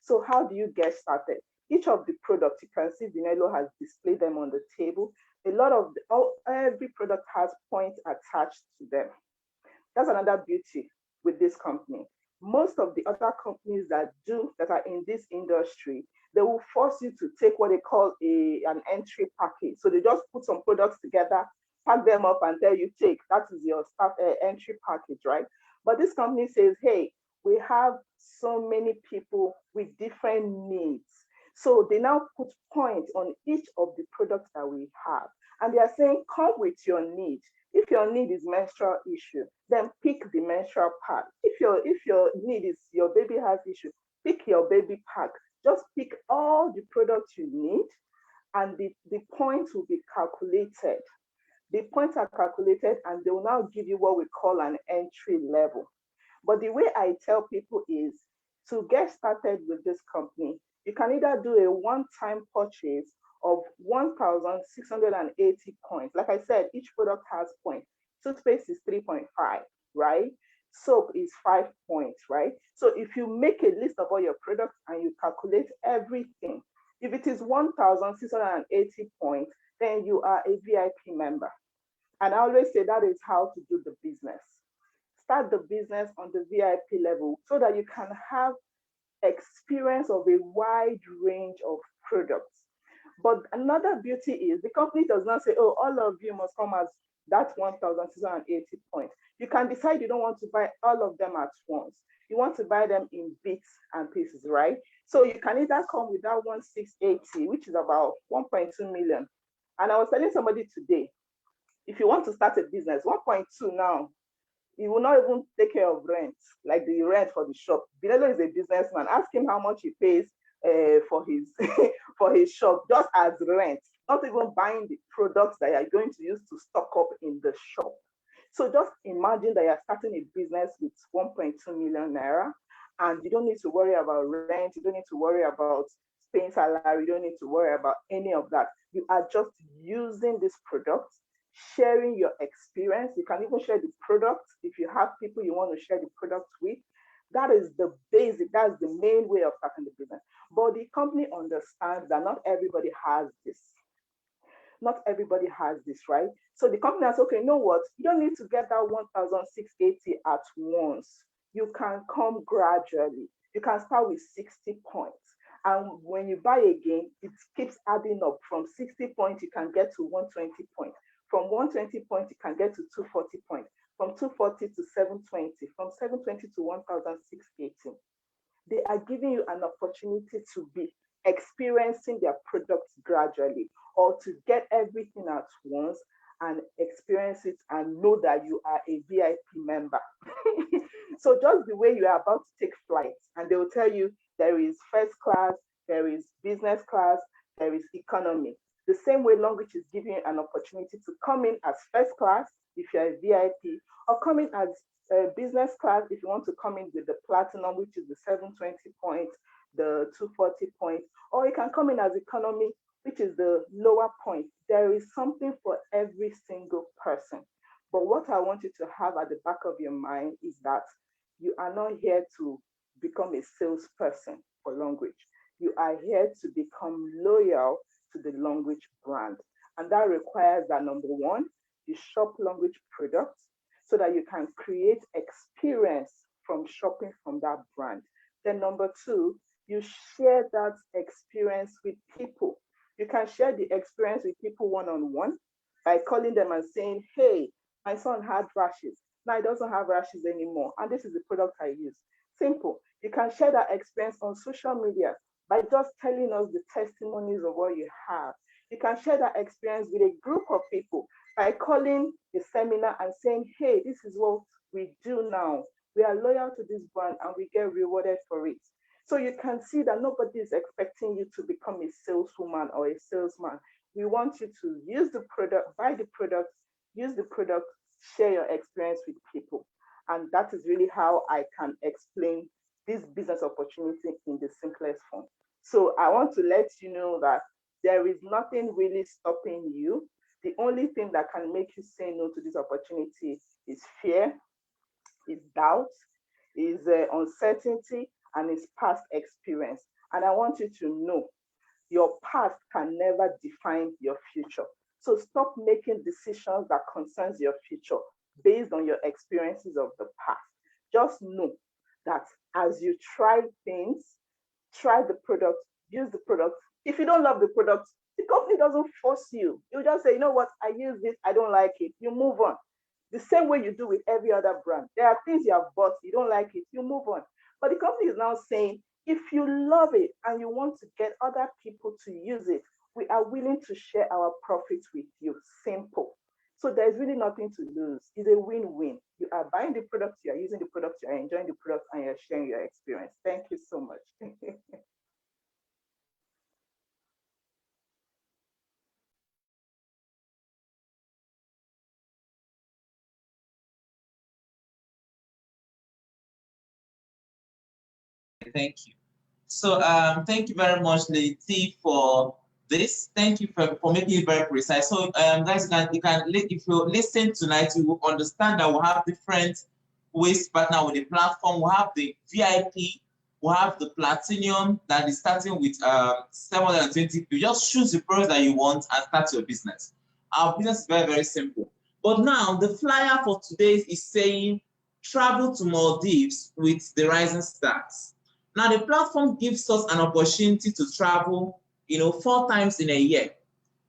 So how do you get started? Each of the products, you can see Vinello has displayed them on the table. Every product has points attached to them. That's another beauty with this company. Most of the other companies that are in this industry, they will force you to take what they call an entry package. So they just put some products together, pack them up, and tell you, take, that is your entry package, right? But this company says, hey, we have so many people with different needs. So they now put points on each of the products that we have. And they are saying, come with your need. If your need is menstrual issue, then pick the menstrual pad. If your need is your baby has issue, pick your baby pack. Just pick all the products you need, and the points will be calculated. The points are calculated, and they will now give you what we call an entry level. But the way I tell people is, to get started with this company, you can either do a one-time purchase, of 1,680 points. Like I said, each product has points. Toothpaste is 3.5, right? Soap is 5 points, right? So if you make a list of all your products and you calculate everything, if it is 1,680 points, then you are a VIP member. And I always say that is how to do the business. Start the business on the VIP level so that you can have experience of a wide range of products. But another beauty is the company does not say, oh, all of you must come as that 1,680 points. You can decide you don't want to buy all of them at once. You want to buy them in bits and pieces, right? So you can either come with that 1,680, which is about 1.2 million. And I was telling somebody today, if you want to start a business, 1.2 now, he will not even take care of rent, like the rent for the shop. Bilelo is a businessman. Ask him how much he pays for his for his shop, just as rent, not even buying the products that you're going to use to stock up in the shop. So just imagine that you're starting a business with 1.2 million naira, and you don't need to worry about rent, you don't need to worry about paying salary, you don't need to worry about any of that. You are just using this product, sharing your experience. You can even share the product if you have people you want to share the product with. That is the basic, that's the main way of starting the business. But the company understands that not everybody has this. Not everybody has this, right? So the company has, okay, you know what? You don't need to get that 1,680 at once. You can come gradually. You can start with 60 points. And when you buy again, it keeps adding up. From 60 points, you can get to 120 points. From 120 points, you can get to 240 points. From 240 to 720. From 720 to 1,680. They are giving you an opportunity to be experiencing their products gradually, or to get everything at once and experience it and know that you are a VIP member. So just the way you are about to take flights, and they will tell you there is first class, there is business class, there is economy. The same way Longrich is giving you an opportunity to come in as first class if you're a VIP, or come in as business class if you want to come in with the platinum, which is the 720 points, the 240 points, or you can come in as economy, which is the lower point. There is something for every single person. But what I want you to have at the back of your mind is that you are not here to become a salesperson for Longrich. You are here to become loyal to the Longrich brand. And that requires that, number one, you shop Longrich products so that you can create experience from shopping from that brand. Then number two, you share that experience with people. You can share the experience with people one-on-one by calling them and saying, hey, my son had rashes. Now he doesn't have rashes anymore. And this is the product I use. Simple. You can share that experience on social media by just telling us the testimonies of what you have. You can share that experience with a group of people by calling a seminar and saying, hey, this is what we do now. We are loyal to this brand and we get rewarded for it. So you can see that nobody is expecting you to become a saleswoman or a salesman. We want you to use the product, buy the product, use the product, share your experience with people. And that is really how I can explain this business opportunity in the simplest form. So I want to let you know that there is nothing really stopping you. The only thing that can make you say no to this opportunity is fear, is doubt, is uncertainty, and is past experience. And I want you to know your past can never define your future. So stop making decisions that concerns your future based on your experiences of the past. Just know that as you try things, try the product, use the product. If you don't love the product, the company doesn't force you. You just say, you know what, I use this, I don't like it. You move on. The same way you do with every other brand. There are things you have bought, you don't like it, you move on. But the company is now saying, if you love it and you want to get other people to use it, we are willing to share our profits with you. Simple. So there's really nothing to lose. It's a win-win. You are buying the product, you are using the product, you are enjoying the product, and you're sharing your experience. Thank you so much. Thank you. So thank you very much, Lady T, for this. Thank you for making it very precise. So guys, if you listen tonight, you will understand that we have different ways to partner with the platform. We have the VIP, we have the platinum that is starting with 720. You just choose the product that you want and start your business. Our business is very, very simple. But now the flyer for today is saying travel to Maldives with the rising stars. Now the platform gives us an opportunity to travel, 4 times in a year.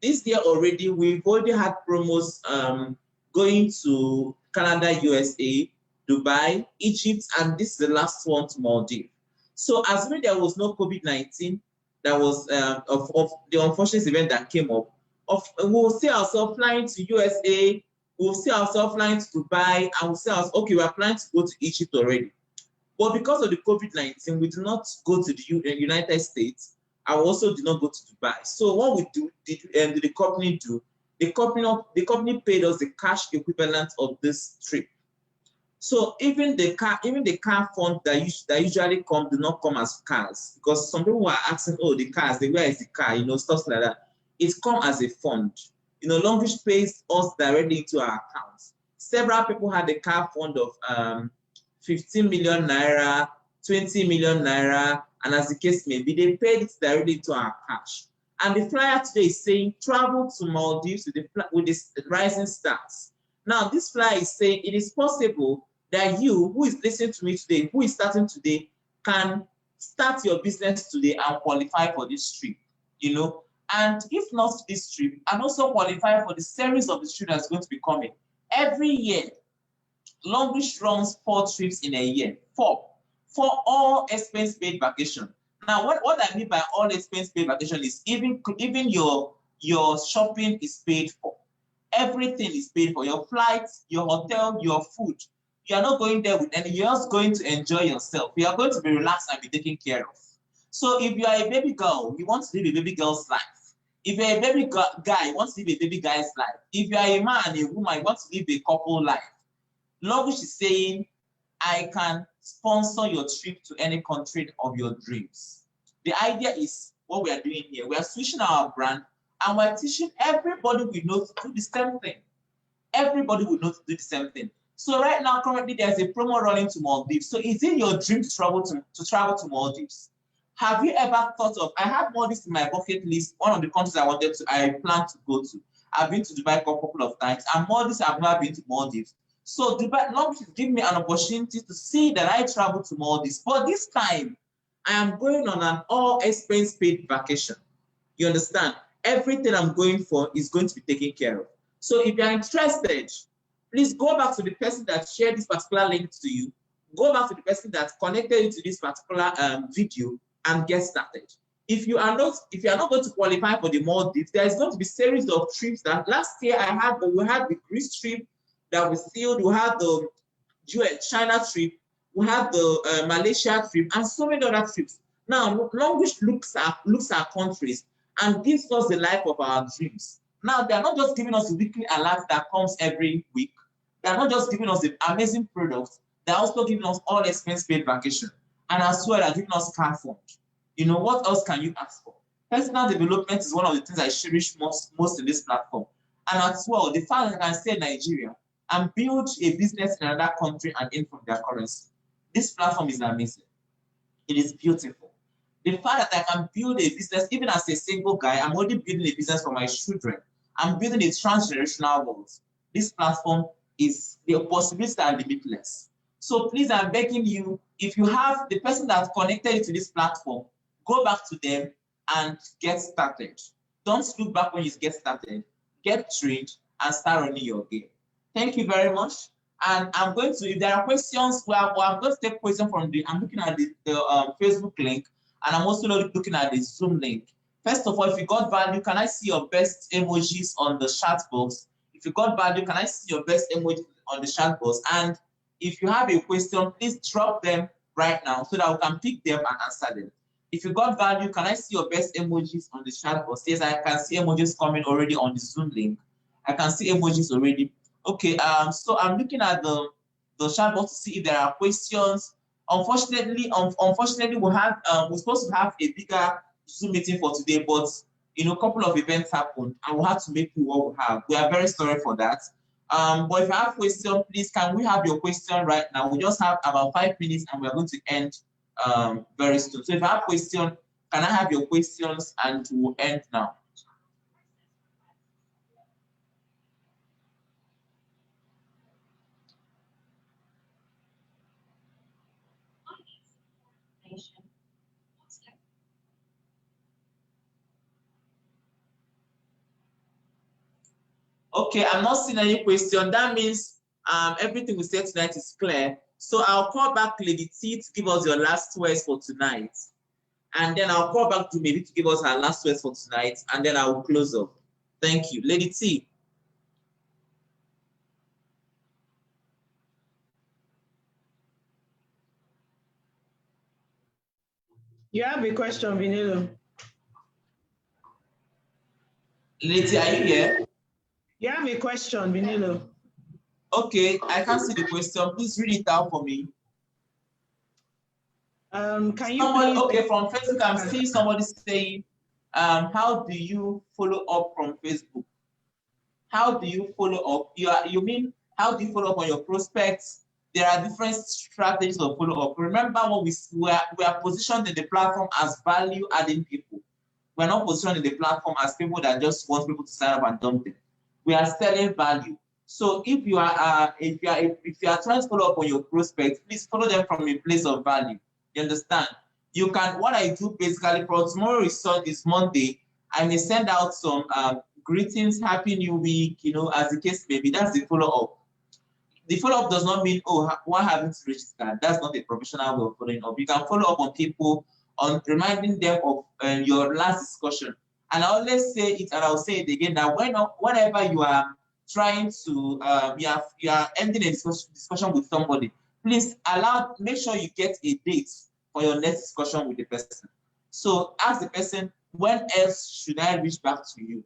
This year already, we've already had promos going to Canada, USA, Dubai, Egypt, and this is the last one to Maldives. So assuming there was no COVID-19, that was of the unfortunate event that came up, we'll see ourselves flying to USA, we'll see ourselves flying to Dubai, and we'll see ourselves, okay, we're planning to go to Egypt already. But because of the COVID-19, we do not go to the United States. I also did not go to Dubai. So what we did the company do? The company paid us the cash equivalent of this trip. So even the car fund that usually do not come as cars, because some people are asking, oh, the cars, where is the car? Stuff like that. It comes as a fund. Longrich pays us directly into our accounts. Several people had a car fund of 15 million naira, 20 million naira, and as the case may be, they paid it directly to our cash. And the flyer today is saying travel to Maldives with the rising stars. Now, this flyer is saying it is possible that you, who is listening to me today, who is starting today, can start your business today and qualify for this trip, And if not this trip, and also qualify for the series of the trip that's going to be coming. Every year, Longrich runs 4 trips in a year. 4 for all expense paid vacation. Now, what I mean by all expense paid vacation is even your shopping is paid for. Everything is paid for. Your flights, your hotel, your food. You are not going there with any. You're just going to enjoy yourself. You are going to be relaxed and be taken care of. So if you are a baby girl, you want to live a baby girl's life. If you're a baby guy, you want to live a baby guy's life. If you are a man, a woman, you want to live a couple life. Longrich is saying, I can sponsor your trip to any country of your dreams. The idea is what we are doing here. We are switching our brand and we're teaching everybody we know to do the same thing. Everybody will know to do the same thing. So right now, currently, there's a promo running to Maldives. So is it your dream to travel to Maldives? Have you ever thought of, I have Maldives in my bucket list, one of the countries I plan to go to. I've been to Dubai a couple of times, and Maldives, I've never been to Maldives. So Dubai, Longrich give me an opportunity to see that I travel to Maldives. But this time, I am going on an all expense paid vacation. You understand? Everything I'm going for is going to be taken care of. So if you're interested, please go back to the person that shared this particular link to you. Go back to the person that connected you to this particular video and get started. If you are not going to qualify for the Maldives, there is going to be a series of trips that last year we had the Greece trip that we sealed, we had the China trip, we have the Malaysia trip, and so many other trips. Now, Longrich looks at countries and gives us the life of our dreams. Now, they are not just giving us a weekly alert that comes every week. They are not just giving us the amazing products. They are also giving us all expense paid vacation. And as well, they are giving us car fund. What else can you ask for? Personal development is one of the things I cherish most in this platform. And as well, the fact that I can stay in Nigeria and build a business in another country and earn from their currency. This platform is amazing. It is beautiful. The fact that I can build a business, even as a single guy, I'm already building a business for my children. I'm building a transgenerational world. This platform is, the possibilities are limitless. So please, I'm begging you, if you have the person that's connected to this platform, go back to them and get started. Don't look back when you get started. Get trained and start running your game. Thank you very much. And I'm going to, if there are questions, I'm going to take questions from I'm looking at the Facebook link, and I'm also looking at the Zoom link. First of all, if you got value, can I see your best emojis on the chat box? If you got value, can I see your best emoji on the chat box? And if you have a question, please drop them right now so that we can pick them and answer them. If you got value, can I see your best emojis on the chat box? Yes, I can see emojis coming already on the Zoom link. I can see emojis already. Okay, so I'm looking at the chat box to see if there are questions. Unfortunately, we're supposed to have a bigger Zoom meeting for today, but a couple of events happened and we had to make you what we have. We are very sorry for that. But if you have question, please, can we have your question right now? We just have about 5 minutes and we're going to end very soon. So if you have question, can I have your questions and we'll end now? Okay, I'm not seeing any question. That means everything we said tonight is clear. So I'll call back Lady T to give us your last words for tonight. And then I'll call back to maybe to give us her last words for tonight. And then I will close up. Thank you. Lady T. You have a question, Vinilo. Lady T, are you here? You have a question, Vinilo. Okay, I can't see the question. Please read it out for me. Can you please... Okay, please... from Facebook, I'm seeing somebody saying, how do you follow up from Facebook? How do you follow up? You mean, how do you follow up on your prospects? There are different strategies of follow-up. Remember, when we are positioned in the platform as value-adding people. We're not positioned in the platform as people that just want people to sign up and dump them. We are selling value. So if you are trying to follow up on your prospects, please follow them from a place of value. You understand? You can. What I do basically for tomorrow is Monday. I may send out some greetings, Happy New Week. As the case may be. That's the follow-up. The follow-up does not mean, oh, why haven't you registered? That's not a professional way of following up. You can follow up on people on reminding them of your last discussion. And I always say it, and I'll say it again, that whenever you are trying to, you are ending a discussion with somebody, please make sure you get a date for your next discussion with the person. So ask the person, when else should I reach back to you?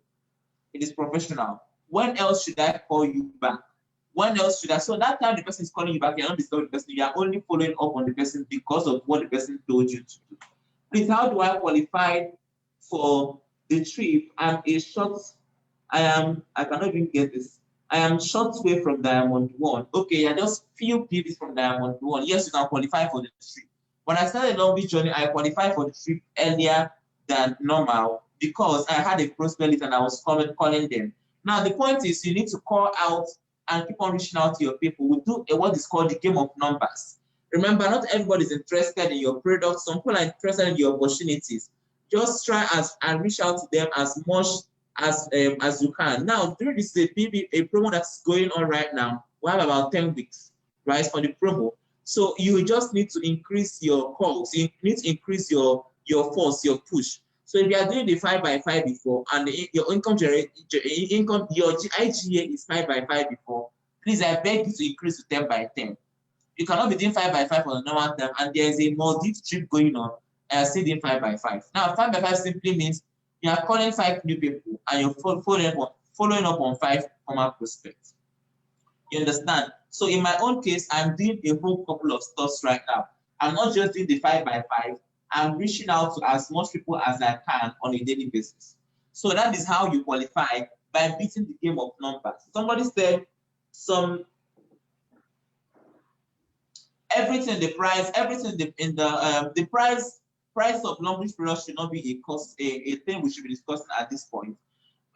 It is professional. When else should I call you back? When else should I? So that time the person is calling you back, you're not disturbing the person, you are only following up on the person because of what the person told you to do. Please, how do I qualify for the trip? I cannot even get this. I am short way from Diamond 1. Okay, I just few PVs from Diamond 1. Yes, you can qualify for the trip. When I started Longrich journey, I qualified for the trip earlier than normal because I had a prospect list and I was calling them. Now, the point is you need to call out and keep on reaching out to your people. We do what is called the game of numbers. Remember, not everybody is interested in your product. Some people are interested in your opportunities. Just try and reach out to them as much as you can. Now, during this a promo that's going on right now, we have about 10 weeks, right, for the promo. So you just need to increase your calls. You need to increase your force, your push. So if you are doing the 5x5 before and your your IGA is 5x5 before, please, I beg you to increase to 10x10. You cannot be doing 5x5 for the normal time and there is a Maldives trip going on and still doing 5x5. Now, 5x5 simply means you are calling 5 new people and you're following up on 5 former prospects. You understand? So in my own case, I'm doing a whole couple of stuff right now. I'm not just doing the 5x5. I'm reaching out to as much people as I can on a daily basis. So that is how you qualify, by beating the game of numbers. Somebody said everything in the price, the price of Longrich product should not be a thing we should be discussing at this point.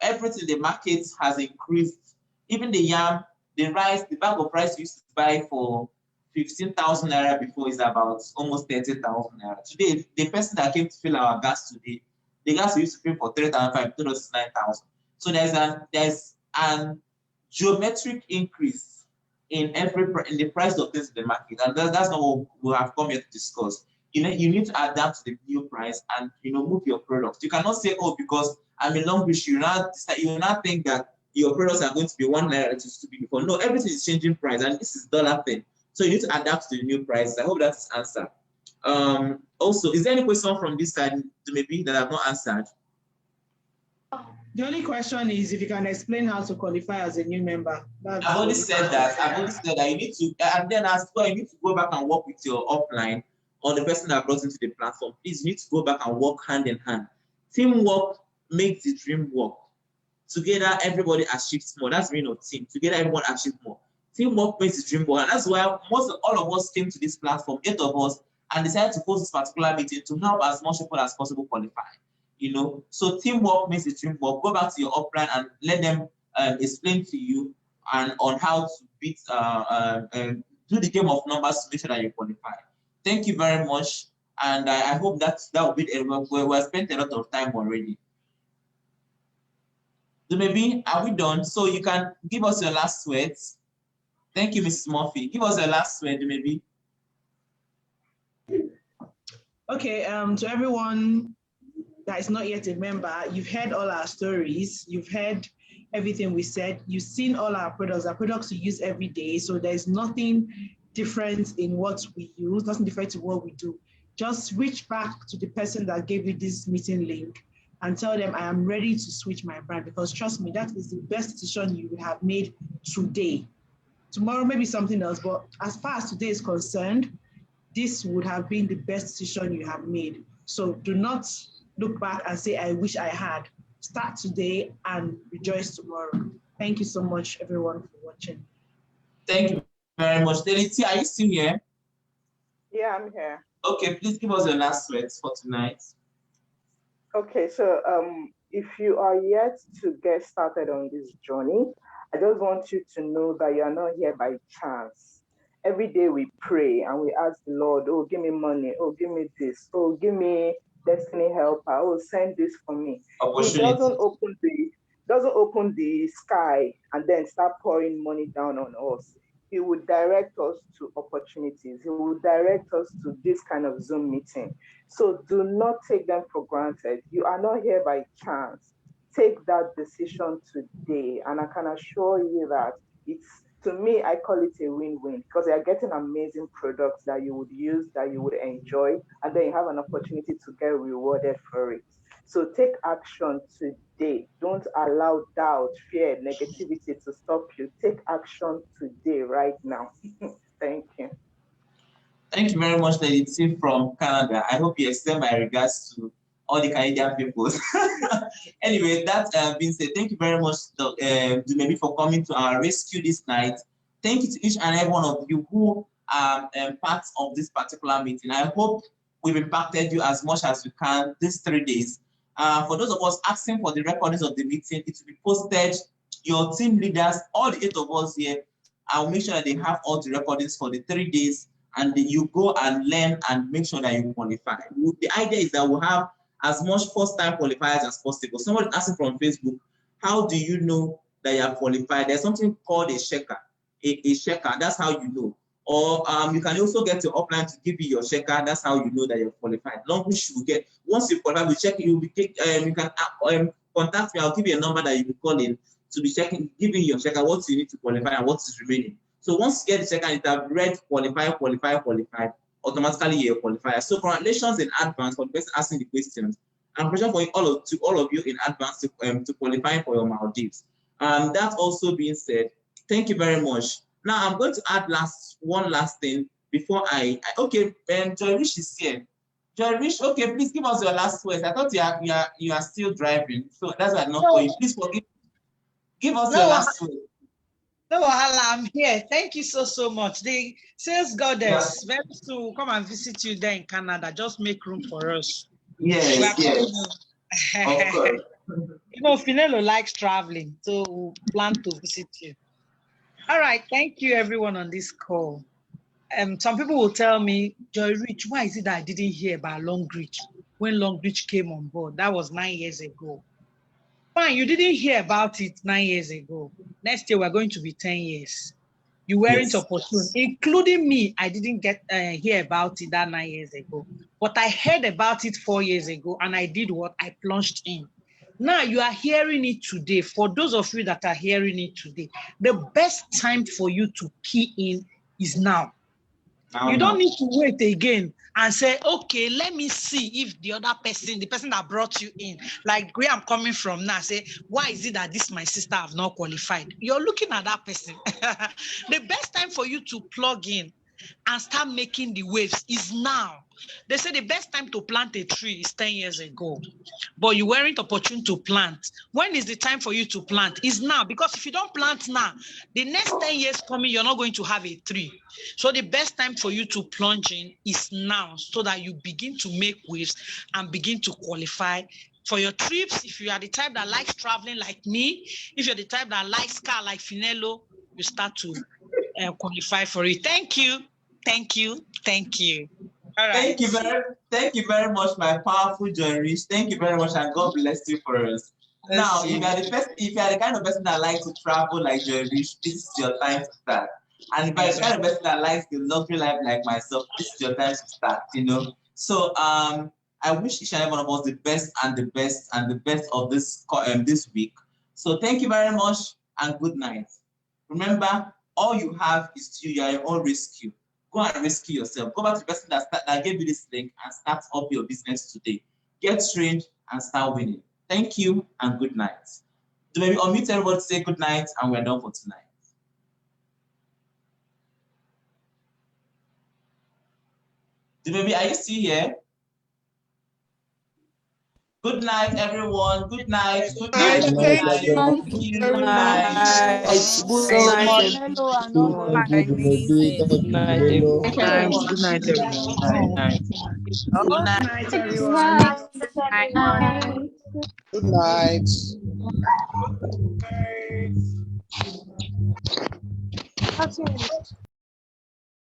Everything in the market has increased. Even the yam, the rice, the bag of rice you used to buy for 15,000 naira before is about almost 30,000 naira. Today, the person that came to fill our gas today, the gas we used to pay for 3,500 told us 9,000. So there's an geometric increase in the price of things in the market, and that's not what we have come here to discuss. You need to adapt to the new price and move your products. You cannot say, oh, because I'm in Longrich, you not think that your products are going to be 1 naira it used to be before. No, everything is changing price, and this is dollar thing. So you need to adapt to the new price. I hope that's answered. Also, is there any question from this side maybe that I've not answered? The only question is if you can explain how to qualify as a new member. I've already said that. You need to, and then as well, you need to go back and work with your offline or the person that brought into the platform. Please, you need to go back and work hand in hand. Teamwork makes the dream work. Together, everybody achieves more. That's the meaning of team. Together, everyone achieves more. Teamwork makes the dream work. And that's why all of us came to this platform, 8 of us, and decided to host this particular meeting to help as much people as possible qualify. So teamwork makes the dream work. Go back to your upline and let them explain to you and on how to beat do the game of numbers to make sure that you qualify. Thank you very much, and I hope that will be everyone. We have spent a lot of time already. So maybe are we done? So you can give us your last words. Thank you, Mrs. Murphy. Give us your last word, maybe. Okay. To everyone that is not yet a member, you've heard all our stories. You've heard everything we said. You've seen all our products we use every day. So there's nothing different in what we use, nothing different to what we do. Just reach back to the person that gave you this meeting link and tell them I am ready to switch my brand, because trust me, that is the best decision you would have made today. Tomorrow maybe something else, but as far as today is concerned, this would have been the best decision you have made. So do not look back and say, I wish I had. Start today and rejoice tomorrow. Thank you so much, everyone, for watching. Thank you very much. Delity, are you still here? Yeah, I'm here. Okay, please give us your last words for tonight. Okay, so if you are yet to get started on this journey, I just want you to know that you are not here by chance. Every day we pray and we ask the Lord, oh, give me money, oh, give me this, oh, give me destiny helper, oh, send this for me. He doesn't open the sky and then start pouring money down on us. He would direct us to opportunities. He will direct us to this kind of Zoom meeting. So do not take them for granted. You are not here by chance. Take that decision today. And I can assure you that to me, I call it a win-win, because you're getting amazing products that you would use, that you would enjoy, and then you have an opportunity to get rewarded for it. So take action today. Don't allow doubt, fear, negativity to stop you. Take action today, right now. Thank you. Thank you very much, Lady T from Canada. I hope you extend my regards to all the Canadian people. Anyway, that being said, thank you very much, Dumebi, for coming to our rescue this night. Thank you to each and every one of you who are part of this particular meeting. I hope we've impacted you as much as we can these 3 days. For those of us asking for the recordings of the meeting, it will be posted. Your team leaders, all the 8 of us here, I'll make sure that they have all the recordings for the 3 days, and you go and learn and make sure that you qualify. The idea is that we'll have as much first-time qualifiers as possible. Someone asking from Facebook, how do you know that you are qualified? There's something called a checker. A checker, that's how you know. Or you can also get your upline to give you your checker. That's how you know that you're qualified. Longrich you get. Once you qualify, we check. You can contact me. I'll give you a number that you will call in to be checking, giving your checker what you need to qualify and what is remaining. So once you get the checker and it have read qualified, automatically you're a qualifier. So congratulations in advance for the person asking the questions. And congratulations for all of you in advance to qualify for your Maldives. That also being said, thank you very much. Now I'm going to add one last thing before okay, Joy Rich is here. Joy Rich, okay, please give us your last words. I thought you are still driving, so that's why I'm not going. Please give us your last words. No, I'm here. Thank you so much. The sales goddess, very soon we'll come and visit you there in Canada. Just make room for us. Yes. Of course. Finelo likes traveling, so we'll plan to visit you. All right, thank you everyone on this call. Some people will tell me, Joy Rich, why is it that I didn't hear about Longrich when Longrich came on board? That was 9 years ago. Fine, you didn't hear about it 9 years ago. Next year, we're going to be 10 years. You weren't opportune, including me. I didn't get hear about it that 9 years ago. But I heard about it 4 years ago, and I did what? I plunged in. Now you are hearing it today. For those of you that are hearing it today, the best time for you to key in is now. You don't need to wait again and say, okay, let me see if the other person, the person that brought you in, like where I'm coming from now, say, why is it that this my sister have not qualified? You're looking at that person. The best time for you to plug in and start making the waves is now. They say the best time to plant a tree is 10 years ago, but you weren't opportune to plant. When is the time for you to plant? Is now, because if you don't plant now, the next 10 years coming, you're not going to have a tree. So the best time for you to plunge in is now, so that you begin to make waves and begin to qualify for your trips. If you are the type that likes traveling like me, if you're the type that likes car like Finello, you start to qualify for it. Thank you. Thank you. Thank you. All right. Thank you very much, my powerful Rich. Thank you very much, and God bless you for us. Now, if you are the kind of person that likes to travel like Rich, this is your time to start. And if you are the kind of person that likes the luxury life like myself, this is your time to start. So I wish each and every one of us the best and the best and the best of this week. So thank you very much and good night. Remember, all you have is you are your own rescue. Go and rescue yourself. Go back to the person that gave you this link and start up your business today. Get trained and start winning. Thank you and good night. So maybe unmute everybody to say good night, and we're done for tonight. Maybe are you still here? Good night, everyone. Good night. Good night. Good night. Thank you. Good night. Good night, Amazing. Good night, everyone. Good night, Good night, everyone. Good night. Good night, everyone. Good night. Okay.